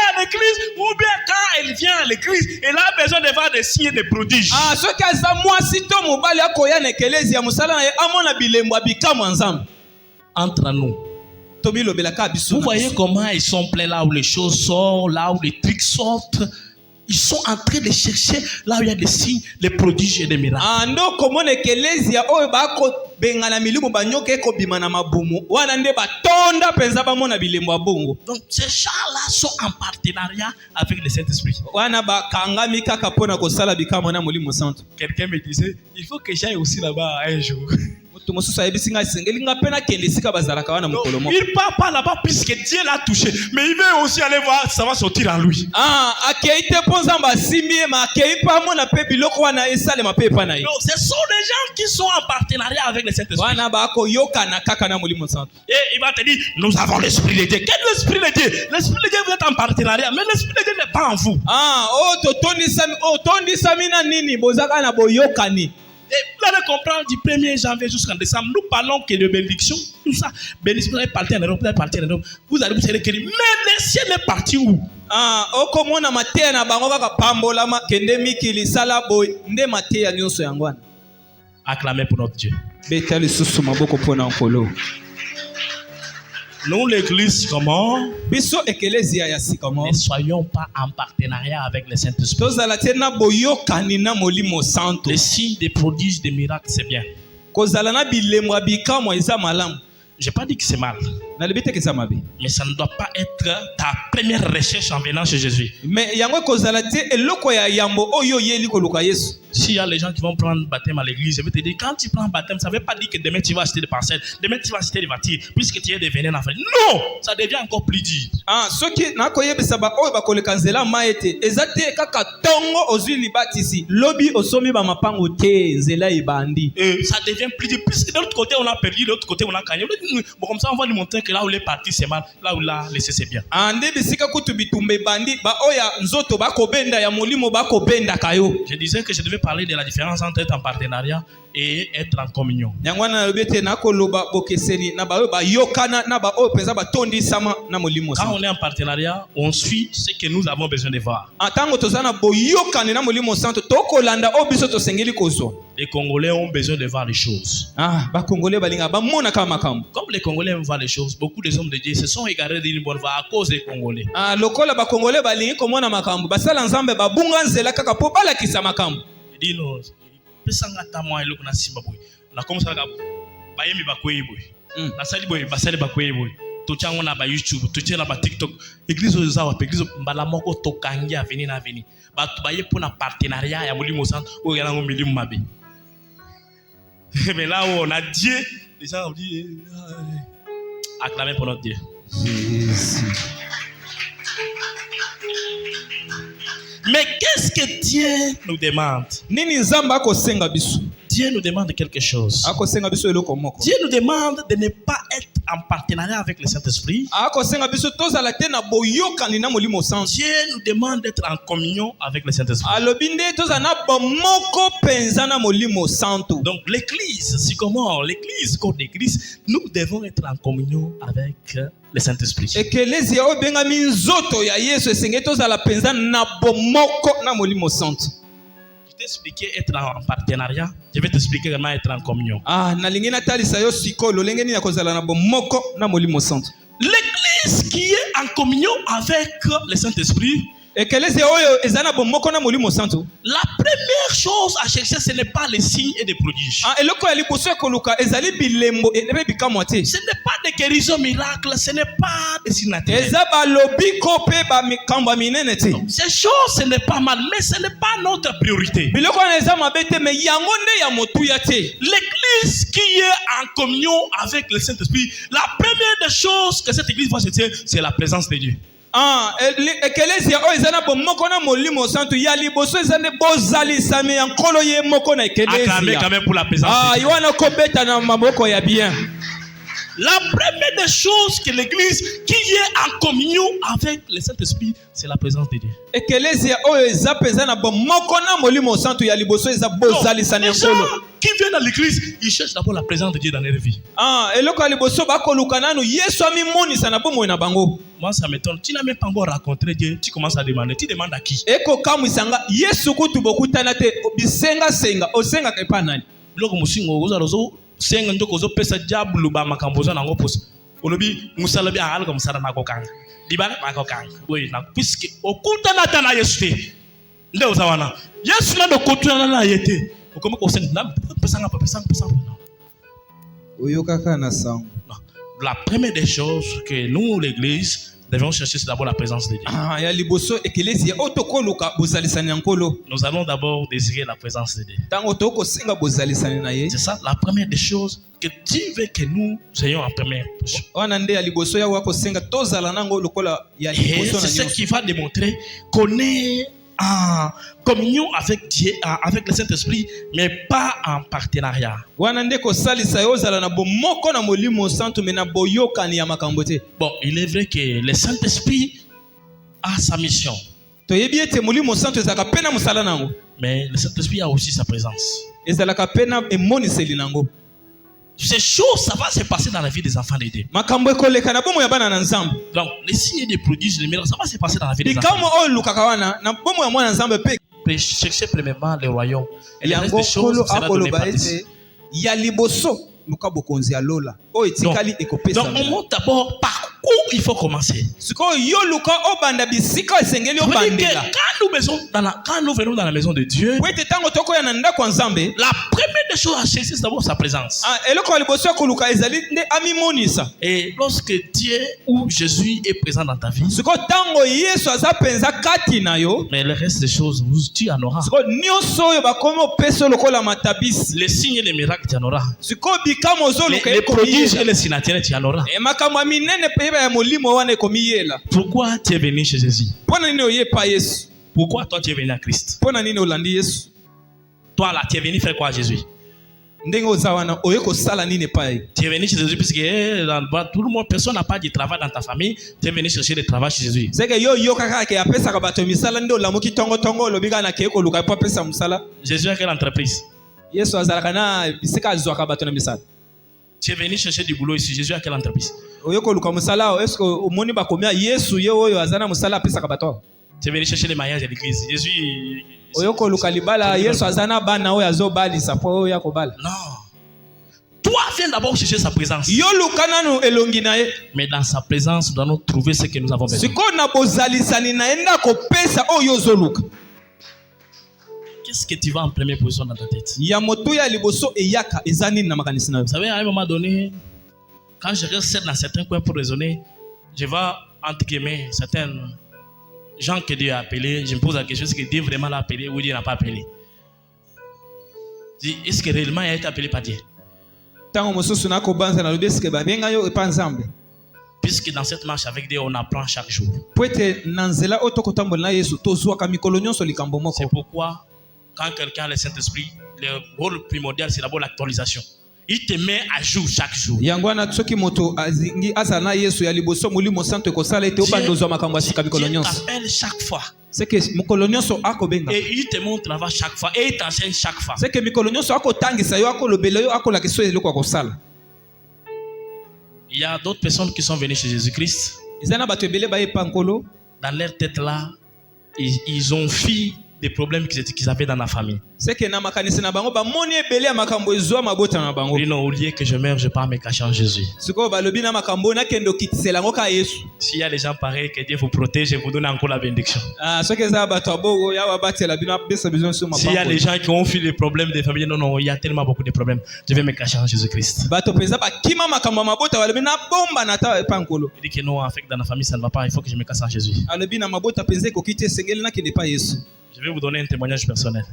à l'église, ou bien quand il vient à l'église, il a besoin de voir des signes et des prodiges. Entre nous, vous voyez comment ils sont pleins là où les choses sortent, là où les trucs sortent. Ils sont en train de chercher là où il y a des signes, des prodiges et des miracles. Donc ces gens-là sont en partenariat avec le Saint-Esprit. Quelqu'un me disait, il faut que j'aille aussi là-bas un jour. Il ne part pas là-bas puisque Dieu l'a touché. Mais il veut aussi aller voir, ça va sortir en lui. Donc ce sont des gens qui sont en partenariat avec le Saint-Esprit. Et il va te dire, nous avons l'Esprit de Dieu. Quel est l'Esprit de Dieu? L'Esprit de Dieu, vous êtes en partenariat, mais l'Esprit de Dieu n'est pas en vous. Et vous allez comprendre du 1er janvier jusqu'en décembre, nous parlons que de bénédiction, tout ça. Bénédiction, vous allez partir en Europe, vous allez partir en Europe. Vous allez vous dire, mais le ciel est parti où? Acclamez pour notre Dieu. Nous, l'église, comment? Ne soyons pas en partenariat avec le Saint-Esprit. Les signes, des prodiges, des miracles, c'est bien. Je n'ai pas dit que c'est mal. Mais ça ne doit pas être ta première recherche en venant chez Jésus. S'il y a les gens qui vont prendre baptême à l'église, je vais te dire, quand tu prends baptême, ça ne veut pas dire que demain tu vas acheter des parcelles, demain tu vas acheter des voitures, puisque tu es devenu un enfant. Non, ça devient encore plus dur. Ça devient plus dur, puisque de l'autre côté on a perdu, de l'autre côté on a gagné. Bon, comme ça on va lui montrer que là où il est parti c'est mal, là où il a laissé c'est bien. Je disais que je devais parler de la différence entre être en partenariat et être en communion. Quand on est en partenariat, on suit ce que nous avons besoin de voir. Les Congolais ont besoin de voir les choses. Comme les Congolais aiment voir les choses, beaucoup des hommes de Dieu se sont égarés d'une bonne voie à cause des Congolais. Il dit non, on a commencé à bayemi bakoyeboy. Na sali boy, basali bakoyeboy. Tochango na ba YouTube, tochela ba TikTok. Église oza wa église mbala moko tokangi aveni na aveni. Batu baye pour na partenariat ya Molimo Centre o yana ngo milimu mabe. Mais là où on a Dieu, les gens ont dit acclamez pour notre Dieu. Jésus. Mais qu'est-ce que Dieu nous demande? Nini nzamba akosenga biso? Dieu nous demande quelque chose. Akosenga biso eloko moko. Dieu nous demande de ne pas être en partenariat avec le Saint-Esprit. Akosenga biso tozala te na boyokani na Molimo Centre. Dieu nous demande d'être en communion avec le Saint-Esprit. Alobinde tozala na bomoko penza na Molimo Centre. Donc l'église, c'est comment? L'église, comme l'église, nous devons être en communion avec le Saint-Esprit. Ekelezia obenga minzoto ya Yesu esenge tozala penza na bomoko na Molimo Centre. Je vais t'expliquer être en partenariat. Je vais t'expliquer comment être en communion. Nalingi na talisa yo sikolo lengeni ya kozala na bomoko na Molimo Centre. L'église qui est en communion avec le Saint-Esprit, Ekelezia oyo ezana bomoko na Molimo Centre. la première chose à chercher, ce n'est pas les signes et les prodiges. Eloko ya liboso koluka ezali bilembo ebe bikamwa te. Ce n'est pas des guérisons miracles, ce n'est pas des signes naturels. Eza balobi ko pe ba mikamba minene te. Ces choses, ce n'est pas mal, mais ce n'est pas notre priorité. Biloko na eza mabe te me yango nde ya motuya te. L'église qui est en communion avec le Saint-Esprit, la première des choses que cette église va chercher, c'est la présence de Dieu. Ekelezia oyo ezana bomoko na Molimo Centre ya liboso ezane bozalisami ya nkolo ye moko na ekelezia. Acclamez quand même pour la présence de Dieu. Iwana kobeta na maboko ya bien. La première des choses que l'église qui est en communion avec le Saint-Esprit, c'est la présence de Dieu. Ekelezia oyo ezapeza na bomoko na Molimo Centre ya liboso eza bozalisami ya nkolo. Qui viennent à l'église, ils cherchent d'abord la présence de Dieu dans leur vie. Eloko ya liboso bakoluka nanu Yesu amimonisa na bomoi na bango. Moi ça m'étonne, tu n'as même pas encore rencontré Dieu, tu commences à demander, tu demandes à qui? Eko kamwisanga Yesu kutu bokutana te bisenga senga osenga kepa nani? Biloko musingo ozarozo senga ndoko zo pesa diablo ba makamboza nango posa. Olobi musala bi alaka musala na kokanga. Dibana ba kokanga. Oui, na puisque okutana tana Yesu te. Nde ozawana. Yesu na dokutana na yete. Comment on sent la première des choses que nous, l'église, devons chercher, c'est d'abord la présence de Dieu. Nous allons d'abord désirer la présence de Dieu. C'est ça la première des choses que Dieu veut que nous ayons en première position. Et c'est ce qui va démontrer qu'on est en communion avec Dieu, avec le Saint-Esprit, mais pas en partenariat. Bon, il est vrai que le Saint-Esprit a sa mission. Mais le Saint-Esprit a aussi sa présence. Ces choses, ça va se passer dans la vie des enfants de Dieu. Donc, les signes des prodiges, les miracles, ça va se passer dans la vie des enfants. Mais cherchez premièrement le royaume. Et le reste des choses sera donné par Dieu. Donc, on monte d'abord par où il faut commencer. Quand nous venons dans la maison de Dieu, la première des choses à chercher, c'est d'abord sa présence. Et lorsque Dieu ou Jésus est présent dans ta vie, mais le reste des choses, tu en auras. Les signes et les miracles, tu en auras. Les prodiges et les signes naturels, tu en auras. Pourquoi tu es venu chez Jésus? Pourquoi toi tu es venu à Christ? Toi là, tu es venu faire quoi à Jésus? Tu es venu chez Jésus puisque tout le monde, personne n'a pas de travail dans ta famille. Tu es venu chercher le travail chez Jésus. Jésus a quelle entreprise? Tu es venu chercher du boulot ici. Jésus a quelle entreprise? Tu es venu chercher les mariages à l'église. Jésus. Non. Toi, viens d'abord chercher sa présence. Mais dans sa présence, nous allons trouver ce que nous avons besoin. qu'est-ce que tu vas en première position dans ta tête? Ya moto ya liboso eyaka ezani na makanisi na yo. Vous savez, à un moment donné, quand je reste dans certains coins pour raisonner, je vais, entre guillemets, certains gens que Dieu a appelés, je me pose la question, est-ce que Dieu vraiment l'a appelé ou Dieu n'a pas appelé? Je dis, est-ce que réellement il a été appelé par Dieu? Tango mosusu na ko banza na lobi eske ba benga yo epa nzambe. Puisque dans cette marche avec Dieu, on apprend chaque jour. Poete nanzela otokotambola na Yesu tozwa ka mikolo nyonso likambo moko. C'est pourquoi quand quelqu'un a le Saint-Esprit, le rôle primordial c'est d'abord l'actualisation. Il te met à jour chaque jour. Yangwana soki moto azingi asa na Yesu ya liboso mulimo santo ekosala ete obandozwa makambo asika mikolo nyonso. Il t'appelle chaque fois. C'est que mikolo nyonso akobenga. Et il te montre la voie chaque fois et il t'enseigne chaque fois. C'est que mikolo nyonso akotangisa yo akolobela yo akolakisa yo eloko akosala. Il y a d'autres personnes qui sont venues chez Jésus-Christ. Dans leur tête là, ils ont fui des problèmes qu'ils avaient dans la famille. C'est que Non, au lieu que je meure, je pars me cacher en Jésus. S'il y a des gens pareils, que Dieu vous protège et vous donne encore la bénédiction. S'il y a des gens qui ont fui les problèmes des familles, non, il y a tellement beaucoup de problèmes. Je vais me cacher en Jésus-Christ. Il dit que non, en fait, dans la famille, ça ne va pas, il faut que je me cache en Jésus. Je vais vous donner un témoignage personnel.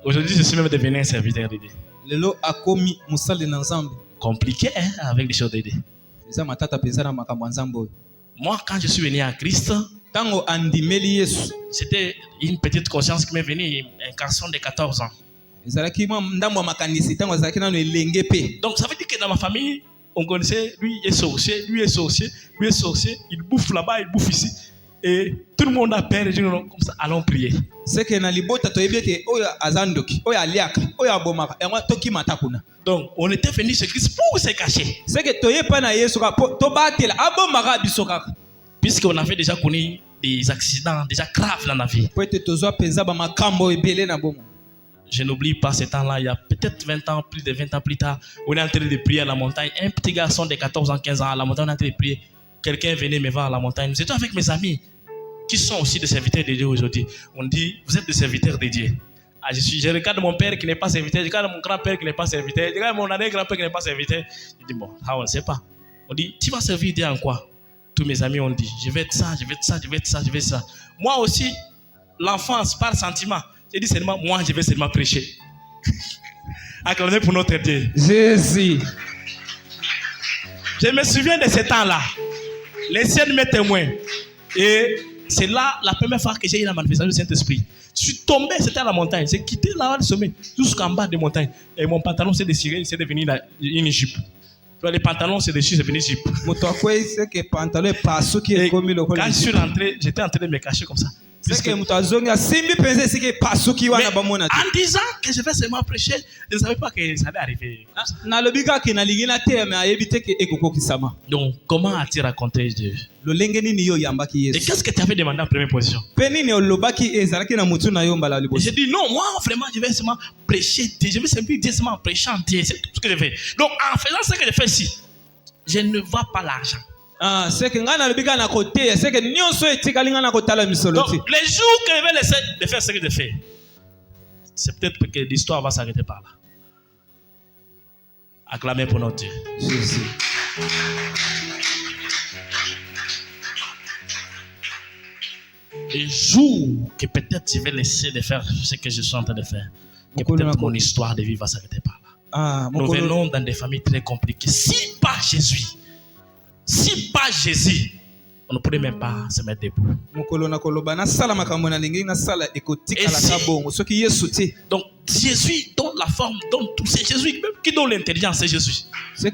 Aujourd'hui, je suis même devenu un serviteur de Dieu. Compliqué, hein, avec les choses de Dieu. Moi, quand je suis venu à Christ, c'était une petite conscience qui m'est venue, un garçon de 14 ans. Donc, ça veut dire que dans ma famille, on connaissait, lui est sorcier, lui est sorcier, lui est sorcier, il bouffe là-bas, il bouffe ici. Et tout le monde a peur et dit non, comme ça, allons prier. Donc, on était venu chez Christ pour se cacher. Puisqu'on avait déjà connu des accidents déjà graves dans la vie. Je n'oublie pas ce temps-là, il y a peut-être 20 ans, plus de 20 ans plus tard, on est en train de prier à la montagne. Un petit garçon de 14 ans, 15 ans à la montagne, on est en train de prier. Quelqu'un venait me voir à la montagne. J'étais avec mes amis qui sont aussi des serviteurs de Dieu aujourd'hui. On dit, vous êtes des serviteurs de Dieu. Ah, je regarde mon père qui n'est pas serviteur, je regarde mon grand-père qui n'est pas serviteur, je regarde mon arrière-grand-père qui n'est pas serviteur. Je dis, bon, on ne sait pas. On dit, tu vas servir Dieu en quoi? Tous mes amis ont dit, je vais être ça, je vais être ça, je vais être ça, je vais être ça. Moi aussi, l'enfance, par sentiment, j'ai dit seulement, moi, je vais seulement prêcher. Acclamez pour notre Dieu. Jésus. Je me souviens de ce temps-là. Les ciels me témoignent. Et c'est là la première fois que j'ai eu la manifestation du Saint-Esprit. Je suis tombé, c'était à la montagne. J'ai quitté là-bas le sommet, jusqu'en bas de la montagne. Et mon pantalon s'est déchiré, c'est devenu une jupe. Les pantalons s'est déchiré, c'est devenu une jupe. Et quand je suis rentré, j'étais en train de me cacher comme ça. En disant que je vais seulement prêcher, je ne savais pas que ça allait arriver. Donc, comment as-tu raconté Dieu? Et qu'est-ce que tu avais demandé en première position? J'ai dit non, moi vraiment je vais seulement prêcher Dieu. Je vais simplement dire seulement prêchant Dieu. C'est tout ce que je fais. Donc, en faisant ce que je fais ici, je ne vois pas l'argent. Donc, les jours que je vais laisser de faire ce que je fais, c'est peut-être que l'histoire va s'arrêter par là. Acclamez pour notre Dieu. Jésus. Les jours que peut-être je vais laisser de faire ce que je suis en train de faire, que peut-être mon histoire de vie va s'arrêter par là. Nous venons dans des familles très compliquées. Si pas Jésus, si pas Jésus, on ne pourrait même pas se mettre debout. Donc Jésus donne la forme, donne tout. C'est Jésus même qui donne l'intelligence, c'est Jésus. Mais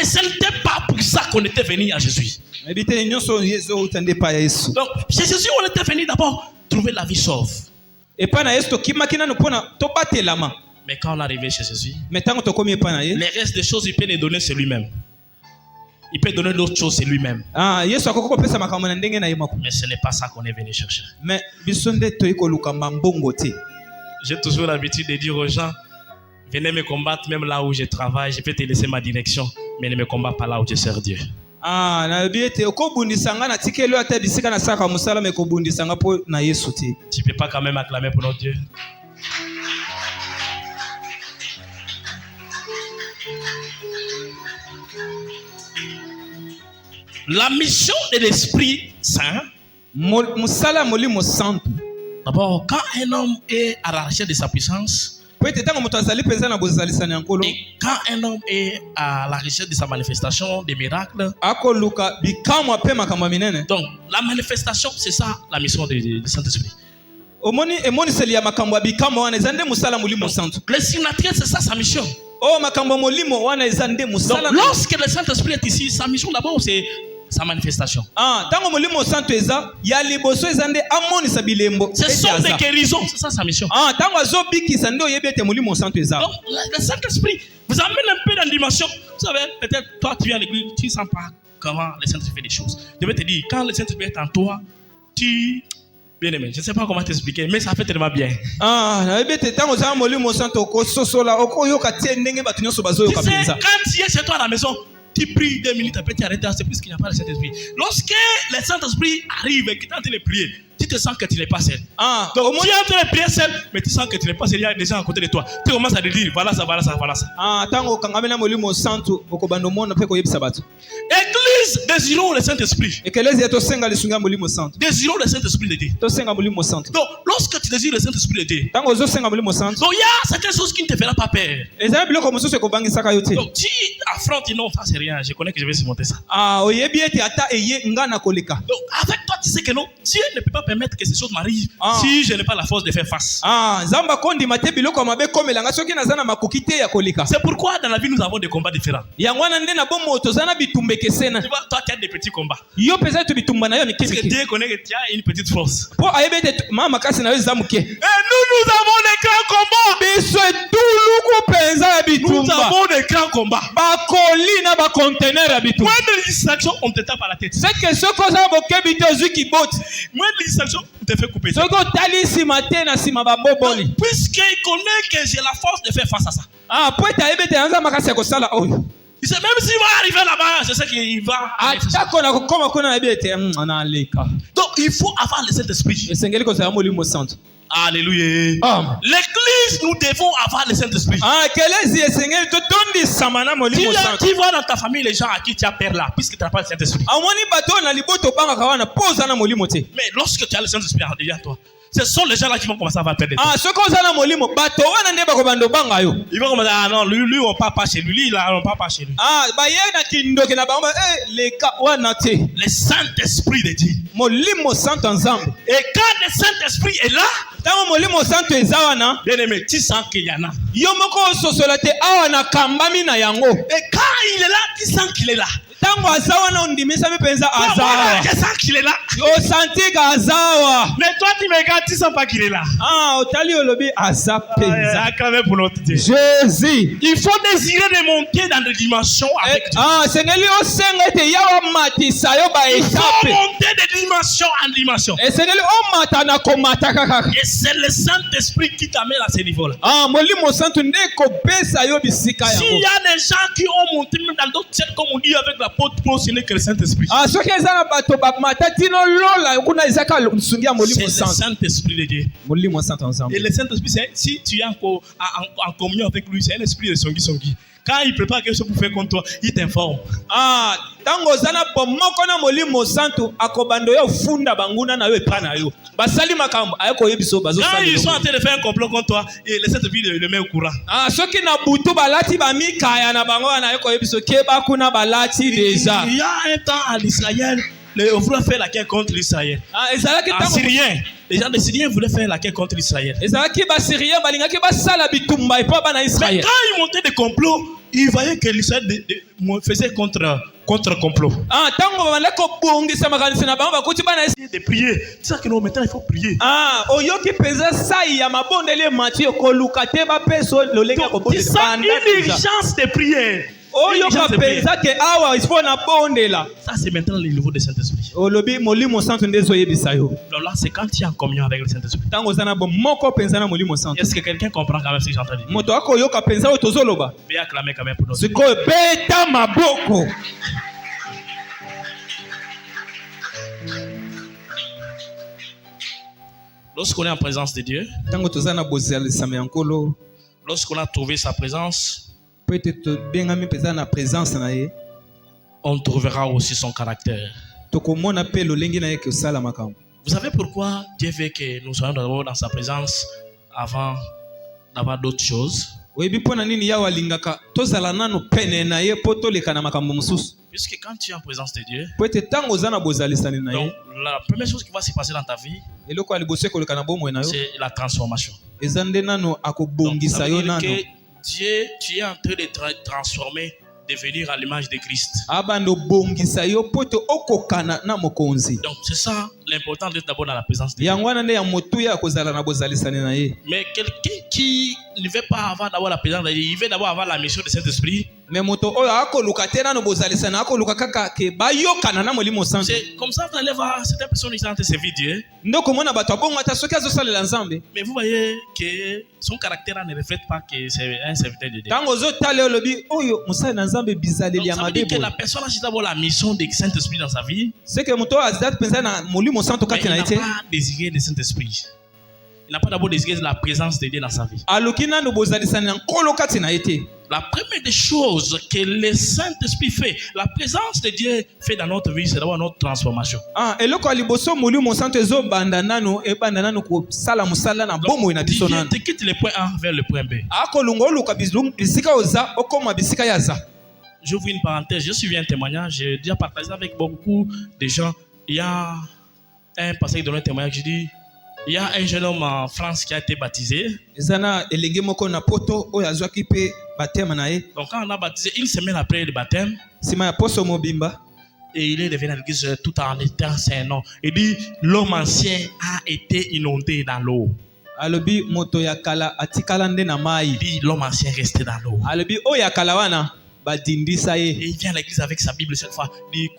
ce n'était pas pour ça qu'on était venu à Jésus. Donc chez Jésus, on était venu d'abord trouver la vie sauve. Mais quand on est arrivé chez Jésus, les restes des choses, il peut les donner, c'est lui-même. Il peut donner d'autres choses, c'est lui-même. Mais ce n'est pas ça qu'on est venu chercher. J'ai toujours l'habitude de dire aux gens, venez me combattre même là où je travaille. Je peux te laisser ma direction, mais ne me combat pas là où je sers Dieu. Ah, na biete okobundisanga na tikelo ata bisika na saka musala me kobundisanga po na Yesu te. Tu peux pas quand même acclamer pour notre Dieu. La mission de l'Esprit Saint. Musala molimo santo. D'abord, quand un homme est à la recherche de sa puissance, et quand un homme est à la recherche de sa manifestation, des miracles, donc la manifestation, c'est ça la mission du Saint-Esprit. Donc, le signataire, c'est ça sa mission. Donc, lorsque le Saint-Esprit est ici, sa mission d'abord, c'est sa manifestation. Ce sont des guérisons, c'est ça sa mission. Donc le Saint-Esprit vous amène un peu dans la dimension. Vous savez, peut-être toi tu viens à l'église, tu ne sens pas comment le Saint-Esprit fait des choses. Je vais te dire, quand le Saint-Esprit est en toi, tu... Bien aimé, je ne sais pas comment t'expliquer, mais ça fait tellement bien. Tu sais, quand tu es chez toi à la maison, tu pries 2 minutes, après tu arrêtes, c'est plus qu'il n'y a pas le Saint-Esprit. Lorsque le Saint-Esprit arrive et que tu es en train de prier, tu te sens que tu n'es pas seul. Donc tu es en train de prier seul, mais tu sens que tu n'es pas seul, il y a des gens à côté de toi. Tu commences à te dire, voilà ça, voilà ça, voilà ça. Église, désirons le Saint-Esprit. Désirons le Saint-Esprit de Dieu. Donc, lorsque tu désires le Saint-Esprit de Dieu, donc il y a certaines choses qui ne te feront pas peur. Donc, tu affrontes, non, ça c'est rien, je connais que je vais surmonter ça. Donc, avec toi, tu sais que non, Dieu ne peut pas permettre que ces choses m'arrivent si je n'ai pas la force de faire face. C'est pourquoi dans la vie nous avons des combats différents. Tu vois, toi tu as des petits combats. Parce que Dieu connaît que tu as une petite force. Et nous avons des grands combats. Nous avons des grands combats. Moins de distractions, on te tape à la tête. Moins de distractions, on te fait couper. Donc, puisqu'il connaît que j'ai la force de faire face à ça. Il sait même s'il va arriver là-bas, je sais qu'il va. Donc il faut avoir le Saint-Esprit. Alléluia. L'église, nous devons avoir le Saint-Esprit. Tu vois dans ta famille les gens à qui tu as peur là, puisque tu n'as pas le Saint-Esprit. Mais lorsque tu as le Saint-Esprit en toi, ce sont les gens là qui vont commencer à avoir peur de toi. Ils vont commencer à non, lui on part pas chez lui, là on part pas chez lui. Le Saint-Esprit de Dieu. Et quand le Saint-Esprit est là, bien aimé, tu sens qu'il y en a. Et quand il est là, tu sens qu'il est là. Je sens qu'il est là. Mais toi tu me regardes, tu sens pas qu'il est là. Acclamez pour notre Dieu. Jésus. Il faut désirer de monter dans des dimensions avec Dieu. Il faut monter de dimension en dimension. Et c'est le Saint-Esprit qui t'amène à ce niveau-là. S'il y a des gens qui ont monté même dans d'autres ciels, comme on dit avec la porte Paul, ce n'est que le Saint-Esprit. C'est le Saint-Esprit de Dieu. Et le Saint-Esprit, si tu es en communion avec lui, c'est un esprit de songi. Quand il prépare quelque chose pour faire contre toi, il t'informe. Quand ils sont en train de faire un complot contre toi, et le Saint-Esprit le met au courant. Il y a un temps en Israël, on voulait faire la guerre contre l'Israël. Les gens des Syriens voulaient faire la guerre contre l'Israël. Mais quand ils montaient des complots, ils voyaient que l'Israël faisait contre-complot. De prier. C'est ça que nous, maintenant, il faut prier. C'est ça une urgence de prière. Ça c'est maintenant le niveau du Saint-Esprit. Donc là c'est quand tu es en communion avec le Saint-Esprit. Est-ce que quelqu'un comprend quand même ce que j'entends dire? Viens acclamer quand même pour nous. Lorsqu'on est en présence de Dieu, Tango tozana bozalisami ya Nkolo, lorsqu'on a trouvé sa présence, peut-être tobengami mpenza na présence na ye, on trouvera aussi son caractère. tokomona pe lolenge na ye ke osala makambo. Vous savez pourquoi Dieu veut que nous soyons d'abord dans sa présence avant d'avoir d'autres choses? Oyebi mpona nini yawe alingaka tozala nano pene na ye mpo toleka na makambo mosusu? Puisque quand tu es en présence de Dieu, po ete ntango oza na bozalisani na donc ye, la première chose qui va se passer dans ta vie, eloko ya liboso ekoleka na bomoi na yo c'est la transformation. eza nde nano Donc, ça akobongisa veut yo dire nano. que Dieu, tu es en train de transformer, devenir à l'image de Christ. abanda obongisa yo mpo ete okokana na mokonzi. Donc c'est ça l'important d'être d'abord dans la présence de Dieu. yango wana nde ya motuya ya kozala na bozalisani na ye. Mais quelqu'un qui ne veut pas avoir d'abord la présence de Dieu, il veut d'abord avoir la mission de Saint-Esprit. me moto oyo akoluka te nano bozalisani, akoluka kaka ke bayokana na molimo santo. C'est comme ça, vous allez voir certaines personnes qui sont en train de servir Dieu. nde okomona bato abongata soki azosalela nzambe. Mais vous voyez que son caractère ne reflète pas que c'est un serviteur de Dieu. ntango ozotala olobi oyo mosali na nzambe bizaleli Donc, ya ça veut dire mabe que la boye. personne a d'abord la mission de Saint-Esprit dans sa vie, c'est que moto oyo azali mpenza na molimo santo mais kati il na ye n'a te, pas désiré le Saint-Esprit. Il n'a pas d'abord désiré la présence de Dieu dans sa vie. aluki nano bozalisani na nkolo kati na ye te. La première des choses que le Saint-Esprit fait, la présence de Dieu fait dans notre vie, c'est d'abord notre transformation. eloko ya liboso molimo santo ezobanda nano ebanda nano kosala mosala na bomoi na biso Dieu nano. te quitte le point A vers le point B. akolunga oluka bisika oza okoma bisika ya za. J'ouvre une parenthèse, je suis un témoignage, j'ai déjà partagé avec beaucoup de gens. Il y a un passage qui donne un témoignage, je dis, il y a un jeune homme en France qui a été baptisé. eza na elenge moko na poto oyo azwaki mpe batema na ye Donc quand on a baptisé, une semaine après le baptême, nsima ya poso mobimba, et il est revenu à l'église tout en étant saint nom. Il dit, l'homme ancien a été inondé dans l'eau. alobi moto ya kala atikala nde na mai. Il dit, l'homme ancien est resté dans l'eau. alobi oyo ya kala wana badindisa Et ye. il vient à l'église avec sa Bible cette fois. Il dit,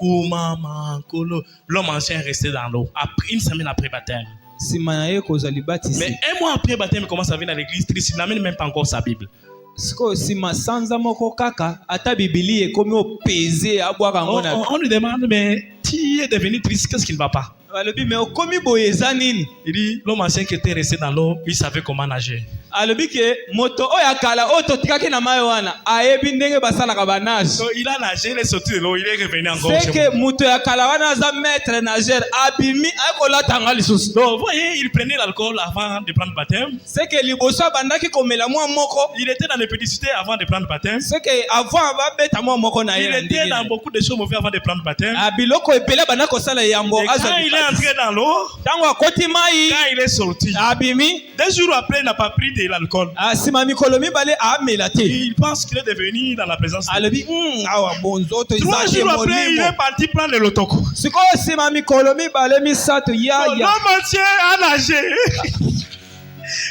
l'homme ancien est resté dans l'eau. Après, une semaine après le baptême. nsima na ye kozwa Mais libatisi. un mois après le baptême, il commence à venir à l'église triste. Il n'amène même pas encore sa Bible. sikoyo nsima sanza moko kaka ata bibili ekomi opeze abwaka yango na. On lui demande, mais tu es devenu triste, qu'est-ce qui ne va pas? alobi me okomi boye eza nini? Il dit, l'homme ancien qui était resté dans l'eau, il savait comment nager. alobi ke moto oyo ya kala oyo totikaki na mai wana ayebi ndenge basalaka banage. Donc il a nagé, il est sorti de l'eau, il est revenu encore c'est chez que moi. moto ya kala wana aza maître nageur abimi akolatanga lisusu. Donc vous voyez, il prenait l'alcool avant de prendre le baptême. c'est que liboso abandaki komela mwa moko. Il était dans l'épédicité avant de prendre le baptême. c'est que avant babeta mwa moko na ye Il na était ndenge dans na beaucoup de choses mauvaises avant de prendre le baptême. biloko ebele banda kosala yango Et quand il est entré dans l'eau, ntango akoti mai quand il est sorti, abimi 2 jours après, il n'a pas pris de l'alcool. nsima mikolo mibale amela te. Il pense qu'il est devenu dans la présence de Dieu. alobi awa bonzoto 3 ezaki jours après, il molimo. est parti prendre le lotoko. sikoyo nsima mikolo mibale misato ya L'homme entier a nagé.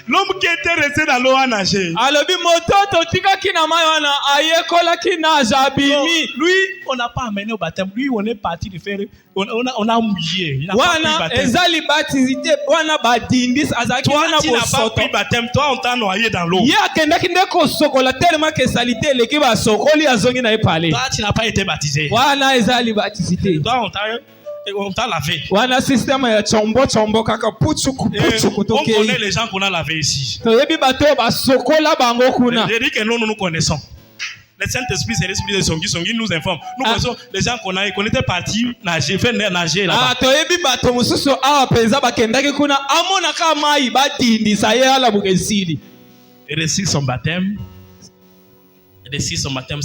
L'homme qui était resté dans l'eau a nagé. alobi moto totikaki na mai wana ayekolaki nage Donc, abimi. lui, on n'a pas amené au baptême. Lui, on est parti de faire. On a mouillé. Il n'a pas pris le wana baptême. eza libatisi te wana badindisi azalaki Toi, wana tu n'as pas kosoto. pris le baptême. Toi, on t'a noyé dans l'eau. ye akendaki nde kosokola telema ke esali te eleki basokoli azongi na ye pale. Toi, tu n'as pas été baptisé. wana eza libatisi te. Toi, on t'a lavé. wana systeme ya chombo kaka puchuku Et puchuku on connaît tokei. les gens qu'on a lavés ici. toyebi bato oyo basokola bango kuna. Je dis que nous connaissons. Le Saint-Esprit, c'est l'esprit de Songi nous informe. Nous connaissons les gens qu'on était partis nager, faire nager là-bas. toyebi bato mosusu awa mpenza bakendaki kuna amonaka mai badindisa ye alabuka esili. Et réussir son baptême.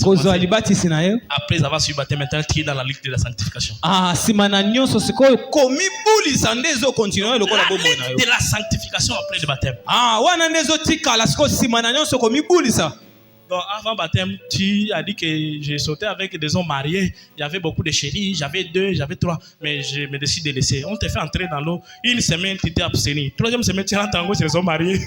kozwa libatisi na ye. Après avoir suivi le baptême, maintenant qui est dans la ligue de la sanctification. nsima na nyonso sikoyo komibulisa nde ezokontinue lokola La bomoi na yo. ligue de la sanctification après le baptême. wana nde ezotikala sikoyo nsima na nyonso komibulisa. Donc avant le baptême, tu as dit que j'ai sauté avec des hommes mariés. Il y avait beaucoup de chéris, j'avais 2, j'avais 3. Mais je me décide de laisser. On te fait entrer dans l'eau. Une semaine, tu t'es abstenu. 3e semaine, tu rentres en gauche, les hommes mariés.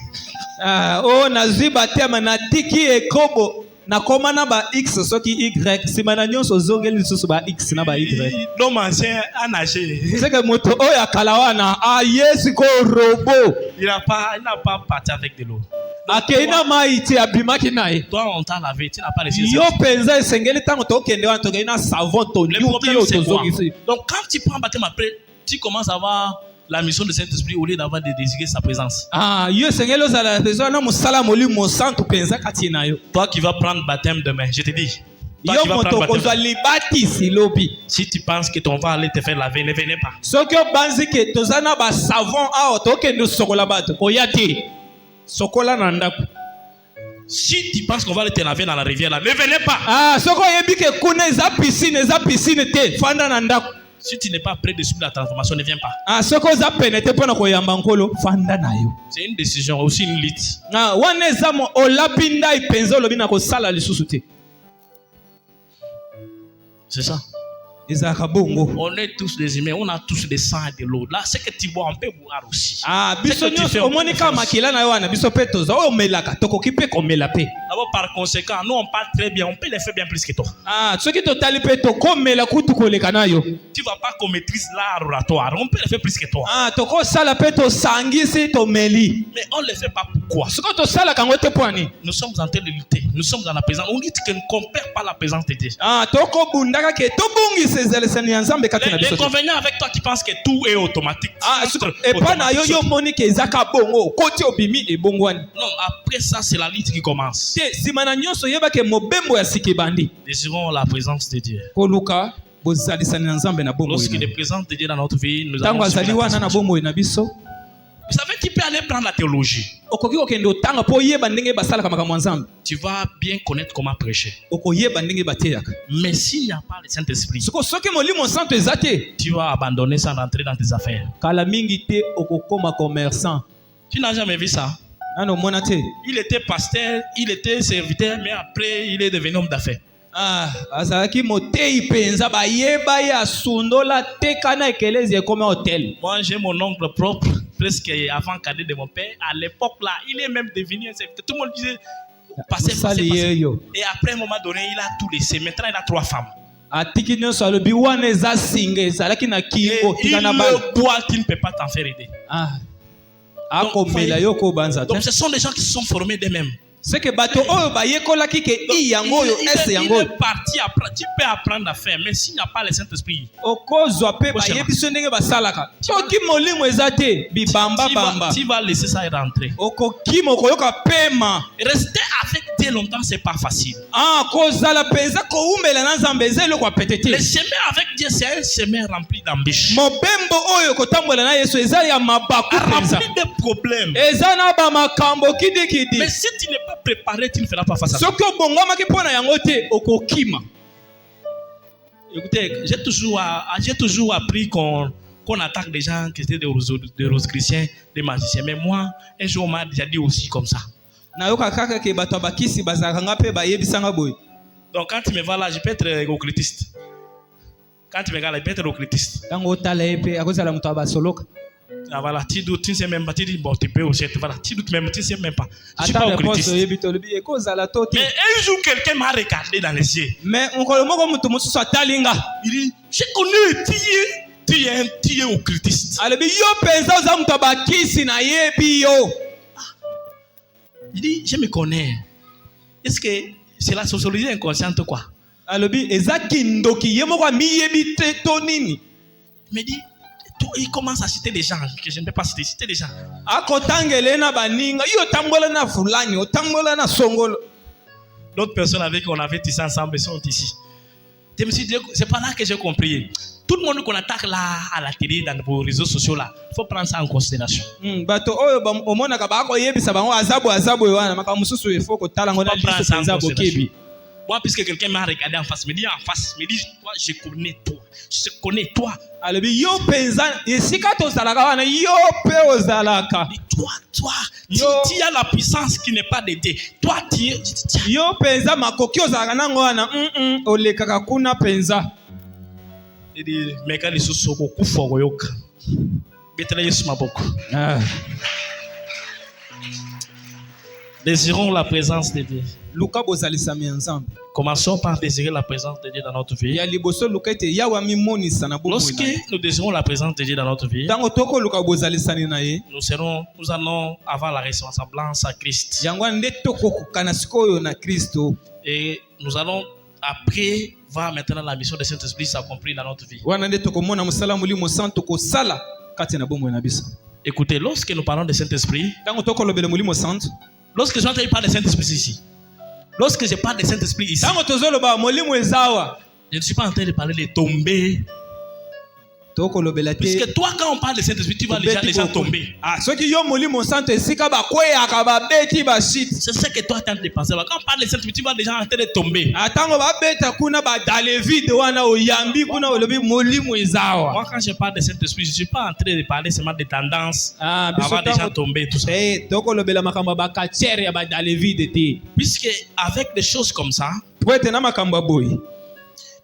nazwi batema natiki ekobo nakoma na ba x soki y nsima na nyonso ozongeli lisusu ba x na ba y. L'homme ancien a nagé. seke moto oyo akala wana aye sikoyo robo Il n'a pas parti avec de l'eau. akei na mai te abimaki na ye. Toi, on t'a lavé, tu n'as pas laissé yo mpenza esengeli ntango tokende wana tokei na savon Le tonyuki problème, yo c'est quoi? tozongisi. Donc, quand tu prends baptême après, tu commences à avoir la mission du Saint-Esprit au lieu d'avoir de désirer sa présence. Yo Seigneur ozala besoin na musala molimo santo penza kati na yo. Toi qui vas prendre baptême demain, je te dis. Toi Yo qui vas moto prendre kozwa baptême. libatisi lobi. Si tu penses que ton va aller te faire laver, ne venez pas. Soki obanzi ke tozana ba savon awa tokende sokola bato koya te. Sokola na ndako. Si tu penses qu'on va aller te laver dans la rivière là, ne venez pas. Soko yebi ke kuna eza piscine te fanda na ndako. Si tu n'es pas prêt de subir la transformation, ne viens pas. Soko oza pene te pona koyamba nkolo fanda na yo. C'est une décision, aussi une lutte. Wana eza mo olabi ndai penza olobi na kosala lisusu te. C'est ça. On est tous des humains, on a tous des sangs et de l'eau. Là, c'est que tu bois, on peut boire aussi. D'abord, par conséquent, nous on parle très bien, on peut les faire bien plus que toi. Tu ne vas pas qu'on maîtrise l'art oratoire, on peut les faire plus que toi. Mais on ne les fait pas pourquoi? Nous sommes en train de lutter, nous sommes dans la présence. On dit qu'on ne compare pas la présence de Dieu. L'inconvénient avec toi qui pense que tout est automatique. Non, après ça, c'est la lutte qui commence. Désirons la présence de Dieu. Lorsqu'il est présent de Dieu dans notre vie, nous allons. Vous savez qui peut aller prendre la théologie? Tu vas bien connaître comment prêcher. Mais s'il n'y a pas le Saint-Esprit, tu vas abandonner sans rentrer dans tes affaires. Tu n'as jamais vu ça? Il était pasteur, il était serviteur, mais après il est devenu homme d'affaires. Moi j'ai mon oncle propre, presque avant cadet de mon père. À l'époque là, il est même devenu un serviteur. Tout le monde disait passer. Et après un moment donné, il a tout laissé. Maintenant il a 3 femmes. Et il le boit, tu ne peux pas t'en faire aider. Donc ce sont des gens qui se sont formés d'eux-mêmes. C'est que bato oyo bayekolaki ke i yango yo ese yango. Il est parti apprendre, tu peux apprendre à faire, mais s'il n'y a pas le Saint-Esprit, okozwa pe bayebiso ndenge basalaka. Soki molimo ezate bibamba bamba. Tu vas laisser ça rentrer. Okokimo koyoka pema. Rester avec Dieu longtemps c'est pas facile. Kozala penza ko umbela na Nzambe ezelo kwa petete. Le chemin avec Dieu c'est un chemin rempli d'embûches. Mobembo oyo kotambola na Yesu ezali ya mabaku penza. Rempli de problèmes. Ezana ba makambo kidikidi. Mais si tu n'es pas préparé, tu ne feras pas face à ça. Écoutez, j'ai toujours appris qu'on attaque des gens qui étaient des Rosicruciens, des magiciens. Mais moi, un jour, on m'a déjà dit aussi comme ça. Donc quand tu me vois là, je peux être occultiste. Quand tu me regardes là, je peux être occultiste. Voilà, tu doutes, tu ne sais même pas, tu dis bon, tu peux aussi être, voilà, tu doutes même, tu ne sais même pas. Je ne suis pas occultiste. Mais un jour, quelqu'un m'a regardé dans les yeux. Il dit, je connais, tu es occultiste. Il dit, je me connais. Est-ce que c'est la sociologie inconsciente quoi? Il me dit, il commence à citer des gens que je ne peux pas citer des gens. D'autres personnes avec qui on avait tissé ensemble sont ici. C'est pas là que j'ai compris. Tout le monde qu'on attaque là à la télé, dans vos réseaux sociaux là, il faut prendre ça en considération. Moi, puisque quelqu'un m'a regardé en face, me dit, toi, je connais toi. Toi, tu as la puissance qui n'est pas de Dieu. Toi, tu es. Il dit, mais quand ils sont désirons la présence de Dieu. Commençons par désirer la présence de Dieu dans notre vie. Lorsque nous désirons la présence de Dieu dans notre vie, nous allons avoir la ressemblance à Christ. Et nous allons après voir maintenant la mission de Saint-Esprit s'accomplir dans notre vie. kati na bomoi na biso. Écoutez, lorsque nous parlons de Saint-Esprit, Tango tokolobela molimo santo, lorsque je parle de Saint-Esprit ici, lorsque je parle de Saint-Esprit ici, tango tozoloba molimo ezawa, je ne suis pas en train de parler de tomber. tokolobela te. Puisque toi, quand on parle de Saint-Esprit, tu vois les gens tomber. Ah, soki yo molimo santo esika bakweyaka babeti bashit. C'est ce que toi tu es en train de penser. Quand on parle de Saint-Esprit, tu vois les gens en train de tomber. Atango babeta kuna badale vide wana oyambi kuna olobi molimo ezawa. Moi, quand je parle de Saint-Esprit, je ne suis pas en train de parler seulement de tendances. Ah, Avoir des gens tomber, tout ça. Eh, tokolobela makambo bakachere ya badale vide te. Puisque avec des choses comme ça, Pwete na makambo boy.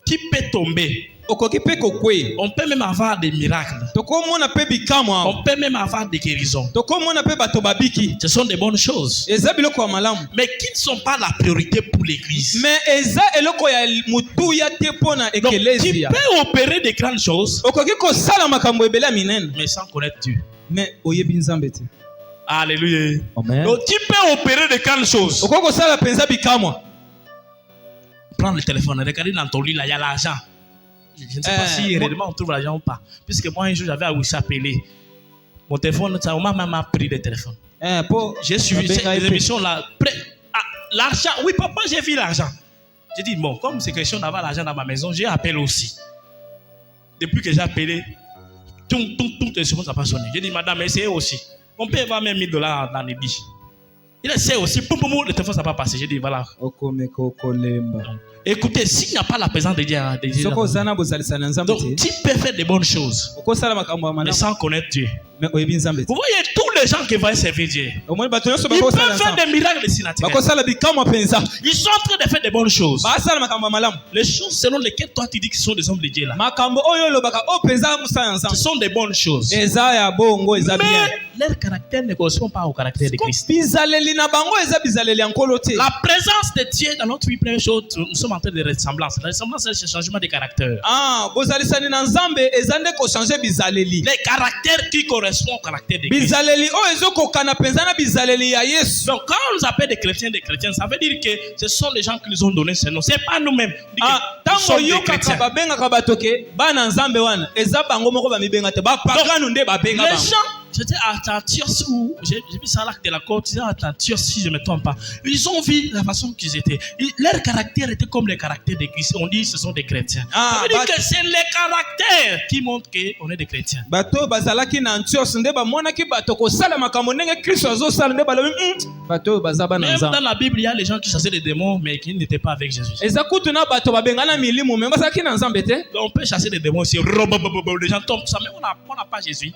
qui peut tomber? Okoki pe kokwe. On peut même avoir des miracles. Tokomona pe bikamwa. On peut même avoir des guérisons. Tokomona pe bato babiki. Ce sont des bonnes choses. Eza biloko ya malamu. Mais qui ne sont pas la priorité pour l'église. Mais eza eloko ya mutuya te pona Donc, tu ekelesia. peux opérer des grandes choses, Okoki kosala makambo ebele minene. mais sans connaître Dieu. Mais oyebi nzambe te. Alléluia. Amen. Donc, tu peux opérer de grandes choses. Okoki kosala penza bikamwa. Prends le téléphone, regarde dans ton lit, là, il y a l'argent. Je ne sais pas si réellement on trouve l'argent ou pas. Puisque moi, un jour, j'avais à appeler. Mon téléphone, ça m'a même pris le téléphone. J'ai suivi ces émissions-là. L'argent, oui, papa, j'ai vu l'argent. J'ai dit, bon, comme c'est question d'avoir l'argent dans ma maison, j'ai appelé aussi. Depuis que j'ai appelé, tout le secondes, ça n'a pas sonné. J'ai dit, madame, essayez aussi. On peut avoir même $1000 dans les biches. Il essaie aussi, le téléphone ça n'a pas passé. J'ai dit, voilà. Écoutez, s'il n'y a pas la présence de Dieu, donc tu peux faire des bonnes choses, mais sans connaître Dieu. Vous voyez tous les gens qui vont servir Dieu, ils peuvent faire des miracles ici naturels. Ils sont en train de faire des bonnes choses. Les choses selon lesquelles toi tu dis que ce sont des hommes de Dieu là, ce sont des bonnes choses. Mais leur caractère ne correspond pas au caractère de Christ. La présence de Dieu dans notre vie, première chose, nous sommes en train de ressemblance. La ressemblance, c'est le changement de caractère. Les caractères qui correspondent au caractère de Christ. Donc, quand on nous appelle des chrétiens, ça veut dire que ce sont les gens qui nous ont donné ce nom. Ce n'est pas nous-mêmes. Nous sommes des chrétiens. Les gens, j'étais à Antioche où j'ai vu ça là de la côte, j'étais à Antioche si je ne me trompe pas. Ils ont vu la façon qu'ils étaient. Leur caractère était comme le caractère des chrétiens. On dit que ce sont des chrétiens. Ça veut dire que c'est le caractère qui montre qu'on est des chrétiens. Même dans la Bible, il y a les gens qui chassaient les démons mais qui n'étaient pas avec Jésus. On peut chasser les démons aussi. Les gens tombent, ça, mais on n'a pas Jésus. Et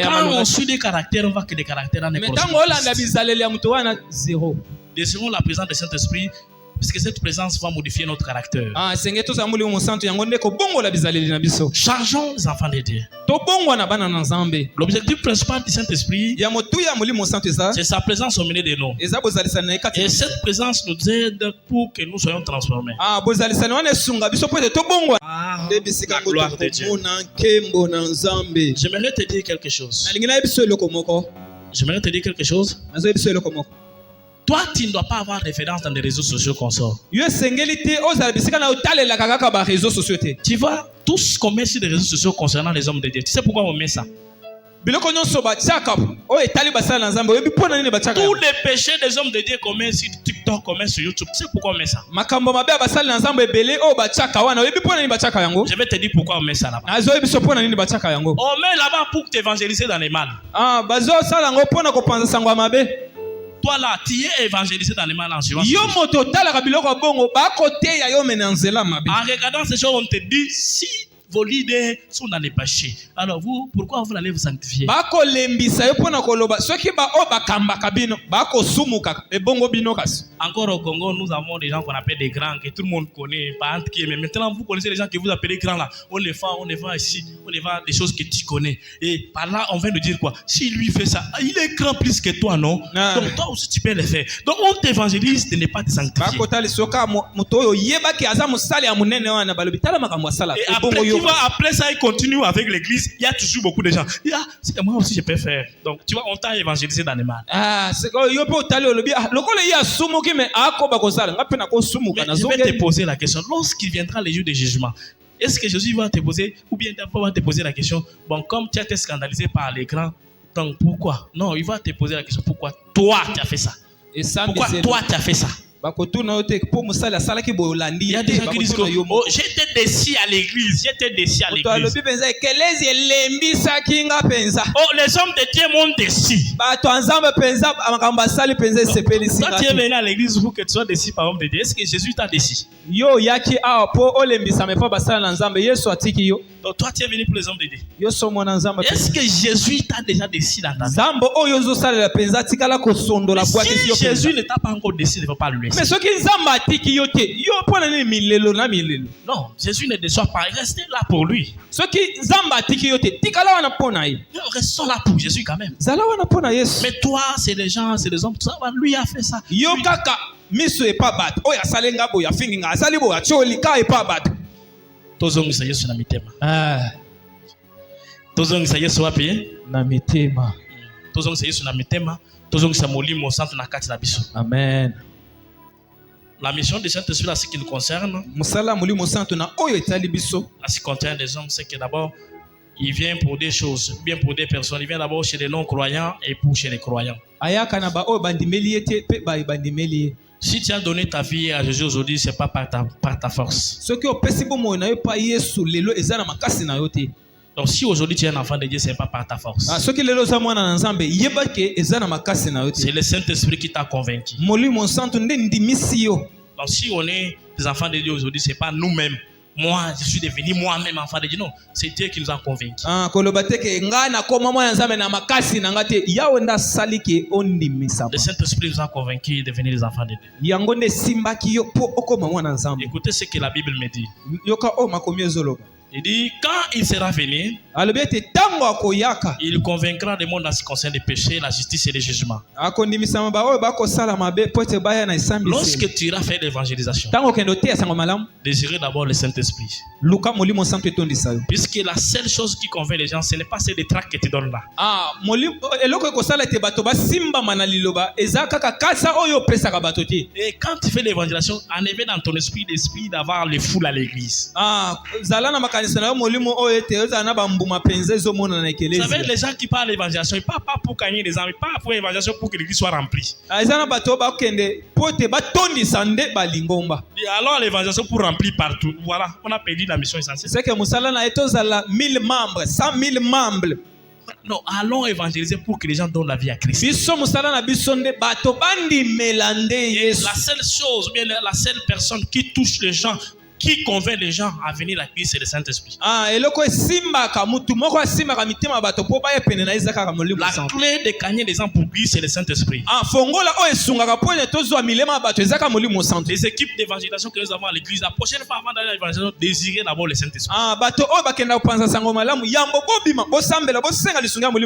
quand on suit des caractères, on voit que les caractères ne correspondent pas. Désirons la présence du Saint-Esprit, parce que cette présence va modifier notre caractère. Changeons les enfants de Dieu. L'objectif principal du Saint-Esprit, c'est sa présence au milieu de nous. Et cette présence nous aide pour que nous soyons transformés. La gloire de Dieu. J'aimerais te dire quelque chose. Toi, tu ne dois pas avoir référence dans les réseaux sociaux qu'on sort. Tu vois, tout ce qu'on met sur les réseaux sociaux concernant les hommes de Dieu, tu sais pourquoi on met ça? Tous les péchés des hommes de Dieu qu'on met sur TikTok, qu'on met sur YouTube, tu sais pourquoi on met ça? Je vais te dire pourquoi on met ça là-bas. On met là-bas pour t'évangéliser dans les mal. Toi là, tu es évangélisé dans les mal en suivant. En regardant ces choses, on te dit si vos leaders sont dans les péchés. Alors vous, pourquoi vous allez vous sanctifier? Encore au Congo, nous avons des gens qu'on appelle des grands, que tout le monde connaît, mais maintenant vous connaissez les gens que vous appelez grands là. On les vend ici, on les vend des choses que tu connais. Et par là, on vient de dire quoi? Si lui fait ça, il est grand plus que toi, non? Donc toi aussi tu peux le faire. Donc on t'évangélise de ne pas te sanctifier. Et après ça, il continue avec l'église. Il y a toujours beaucoup de gens. Moi aussi, je peux faire. Donc, tu vois, on t'a évangélisé dans les mal. Je vais te poser la question. Lorsqu'il viendra le jour du jugement, Est-ce que Jésus va te poser, ou bien d'abord va te poser la question, bon, comme tu as été scandalisé par l'écran, donc pourquoi? Non, il va te poser la question, pourquoi toi tu as fait ça? Pourquoi toi tu as fait ça? Il y a des gens qui disent que oh, j'étais déçu à l'église. J'étais déçu à l'église. Oh, les hommes de Dieu m'ont déçu. Toi, tu es venu à l'église pour que tu sois déçu par l'homme de Dieu. Est-ce que Jésus t'a déçu? Donc toi, tu es venu pour les hommes de Dieu. Est-ce que Jésus t'a déjà déçu dans ta vie? Si Jésus ne t'a pas encore déçu, ne va pas le laisser. Non, Jésus ne déçoit pas. Restez là pour lui. Restons là pour Jésus quand même. Mais toi, c'est les gens, c'est les hommes, tout ça, lui a fait ça. Tozongisa Yesu na mitema. Tozongisa Yesu wapi? Na mitema. Tozongisa Yesu na mitema. Tozongisa molimo centre na kati na biso. Amen. La mission de Saint-Esprit, là, ce qui nous concerne, en ce qui concerne les hommes, c'est que d'abord, il vient pour des choses, bien pour des personnes. Il vient d'abord chez les non-croyants et pour chez les croyants. Si tu as donné ta vie à Jésus aujourd'hui, ce n'est pas par ta force. Donc si aujourd'hui tu es un enfant de Dieu, ce n'est pas par ta force. C'est le Saint-Esprit qui t'a convaincu. Donc si on est des enfants de Dieu aujourd'hui, ce n'est pas nous-mêmes. Moi, je suis devenu moi-même enfant de Dieu. Non, c'est Dieu qui nous a convaincus. Le Saint-Esprit nous a convaincus de devenir les enfants de Dieu. Écoutez ce que la Bible me dit. Il dit, quand il sera venu, il convaincra le monde en ce qui concerne les péchés, la justice et le jugement. Lorsque tu iras faire l'évangélisation, désirez d'abord le Saint-Esprit. Puisque la seule chose qui convainc les gens, ce n'est pas ces tracts que tu donnes là. Et quand tu fais l'évangélisation, enlève dans ton esprit l'esprit d'avoir les foules à l'église. Vous savez, les gens qui parlent d'évangélisation, ils ne parlent pas pour gagner des âmes, ils parlent pour l'évangélisation pour que l'église soit remplie. Et alors l'évangélisation pour remplir partout. Voilà, on a perdu la mission essentielle. C'est que Moussala a été 1000 membres, 100 000 membres. Non, allons évangéliser pour que les gens donnent la vie à Christ. Et la seule chose, bien la seule personne qui touche les gens, qui convainc les gens à venir à Christ, c'est le Saint-Esprit. La clé de gagner les gens pour Christ, c'est le Saint-Esprit. Les équipes d'évangélisation que nous avons à l'église, la prochaine fois avant d'aller à l'évangélisation, désirez d'abord le Saint-Esprit.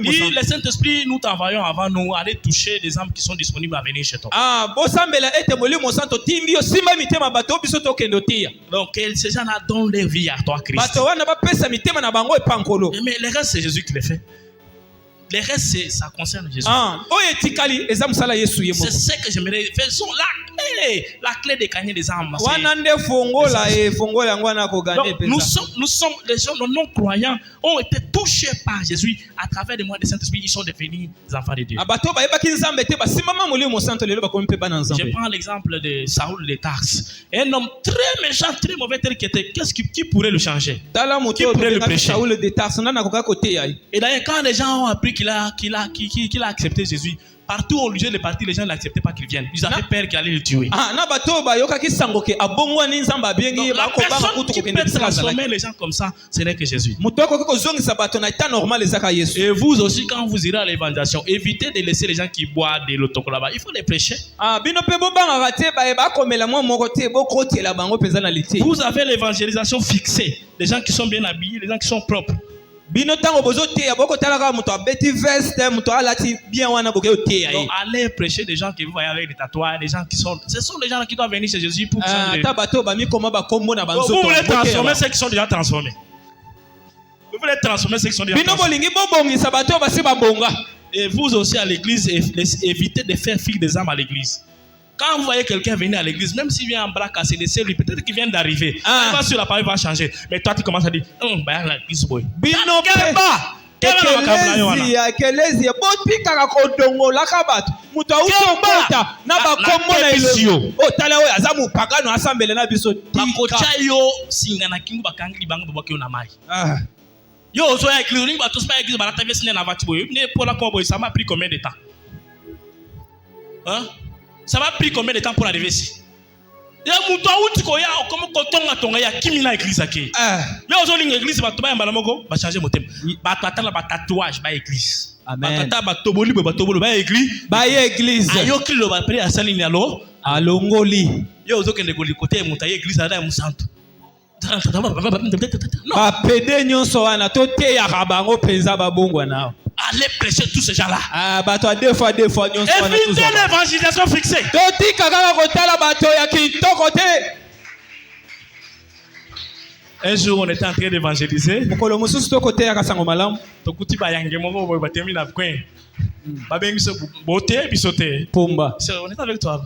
Et le Saint-Esprit, nous t'envoyons avant nous aller toucher les âmes qui sont disponibles à venir chez toi. Donc, ces gens-là donnent leur vie à toi, Christ. Mais le reste, c'est Jésus qui le fait. Le reste, ça concerne Jésus. C'est ce que j'aimerais. Faisons la clé de gagner des âmes. Nous sommes les gens non-croyants ont été touchés par Jésus à travers les moyens du Saint-Esprit. Ils sont devenus des enfants de Dieu. Je prends l'exemple de Saoul de Tarse. Un homme très méchant, très mauvais tel qu'il était. Qui pourrait le changer? Qui pourrait le prêcher? Et d'ailleurs, quand les gens ont appris qu'il a accepté Jésus, partout où on lui disait de partir, les gens ne l'acceptaient pas qu'il vienne. Ils avaient peur qu'il allait le tuer. Donc, la personne qui peut transformer les gens comme ça, ce n'est que Jésus. Et vous aussi, quand vous irez à l'évangélisation, évitez de laisser les gens qui boivent de l'autocollant là-bas. Il faut les prêcher. Vous avez l'évangélisation fixée. Les gens qui sont bien habillés, les gens qui sont propres. Donc allez prêcher des gens qui vous voyez avec des tatouages, des gens qui sont, ce sont les gens qui doivent venir chez Jésus pour changer. Vous voulez transformer ceux qui sont déjà transformés. Vous voulez transformer ceux qui sont déjà transformés. Et vous aussi à l'église, évitez de faire fi des âmes à l'église. Quand vous voyez quelqu'un venir à l'église, même s'il vient en bras cassé, laissez-lui. Peut-être qu'il vient d'arriver. Il va sur la parole, il va changer. Mais toi, tu commences à dire, l'église, boy. Ekelezia botikaka kodongolaka bato mutu auti okota na bakombo na elongo otala oyo aza mopagano asambele na biso bakocha yo singa na kingu bakangi libanga babaki yo na mai yo ozo ya église olingi bato spa église balata vesi na vati boyo ne pola kwa boyo ça m'a pris combien de temps hein ça m'a pris combien de temps pour arriver ici ya mutu auti ko ya okomo kotonga tonga ya kimi na église ake mais ozo linga église bato ba yambala moko ba changer motema bato atala ba tatouage ba église amen batata batoboli ba église ba église ayo kilo ba pri asali ni alongoli yo ozo kende ko likote mutu ya église ada ya musantu bapede nyonso wana toteyaka bango mpenza babongwa nao. Allez prêcher tous ces gens-là. Bato a deux fois nyonso wana évitez l'évangélisation fixée. Totika kaka kotala bato ya kitoko te. Un jour on était en train d'évangéliser. Mokolo mosusu tokoteyaka sango malamu. Tokuti bayange moko boye batemi na coin. Babengi so bote bisote. Pomba. On est avec toi.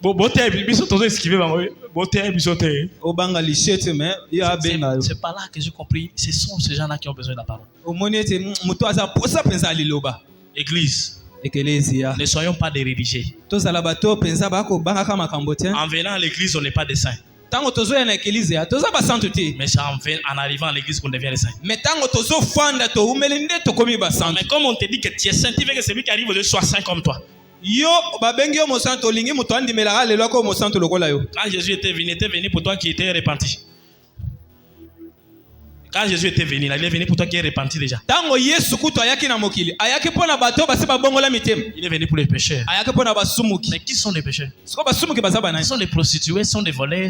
Bote biso tozo esquiver bango. Bote bisote. Obanga lichete mais ya benga. C'est pas là que j'ai compris. Ce sont ces gens-là qui ont besoin de la parole. Omoni ete muto aza posa penza liloba. Église. Ecclésia. Ne soyons pas des religieux. Tozala bato penza bako banga kama makambo te. En venant à l'église, on n'est pas des saints. Tango tozo ya na ecclésia, toza ba saint te. Mais c'est en arrivant à l'église qu'on devient des saints. Mais tango tozo fanda to umeli nde to komi ba saint. Mais comme on te dit que tu es saint, tu veux que celui qui arrive aujourd'hui soit saint comme toi. Yo babengi yo mosanto lingi muto andimelaka lelo ko mosanto lokola yo. Quand Jésus était venu pour toi qui était repenti. Quand Jésus était venu, il est venu pour toi qui est repenti déjà. Tango Yesu kuto ayaki na mokili, ayaki pona bato basi babongola mitema. Il est venu pour les pécheurs. Ayaki pona basumuki. Mais qui sont les pécheurs? Siko basumuki bazaba nani? Ce sont des prostituées, ce sont des voleurs.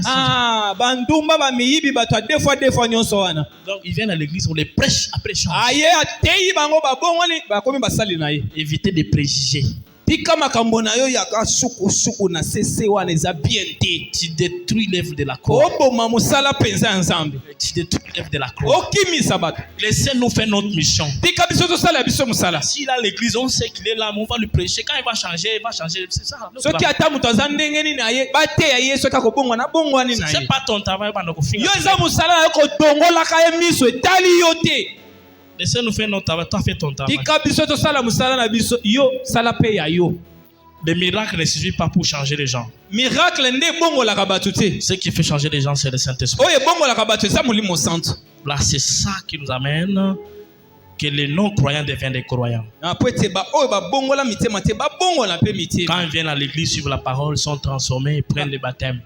Bandumba ba miyibi bato deux fois nyonso wana. Donc ils viennent à l'église, on les prêche après change. Aye ateyi bango babongoli bakomi basali na ye. Évitez des préjugés. Tika makambo na yo ya suku na sese wana eza bien te. Tu détruis l'œuvre de la croix. Oboma musala penza ensemble. Tu détruis l'œuvre de la croix. Okimisa bato. Laissez-nous faire notre mission. Tika biso to sala biso musala. S'il a l'église, on sait qu'il est là, mais on va lui prêcher. Quand il va changer, C'est ça. Soki ata muto aza ndenge nini na ye bate ya Yesu ka kobongwa na bongwani na ye. C'est pas ton travail ba ndoko finga. Yo eza musala na ko dongola ka ye miso etali yo te. Laissez-nous faire notre travail, toi fais ton travail. Tika biso to sala musala na biso yo sala pe ya yo. Les miracles ne suffisent pas pour changer les gens. Miracle nde bongo la kabatu te. Ce qui fait changer les gens, c'est le Saint-Esprit. Oye bongo la kabatu ça molimo santo. Là, c'est ça qui nous amène que les non-croyants deviennent des croyants. Quand ils viennent à l'église, suivent la parole, sont transformés et prennent le baptême.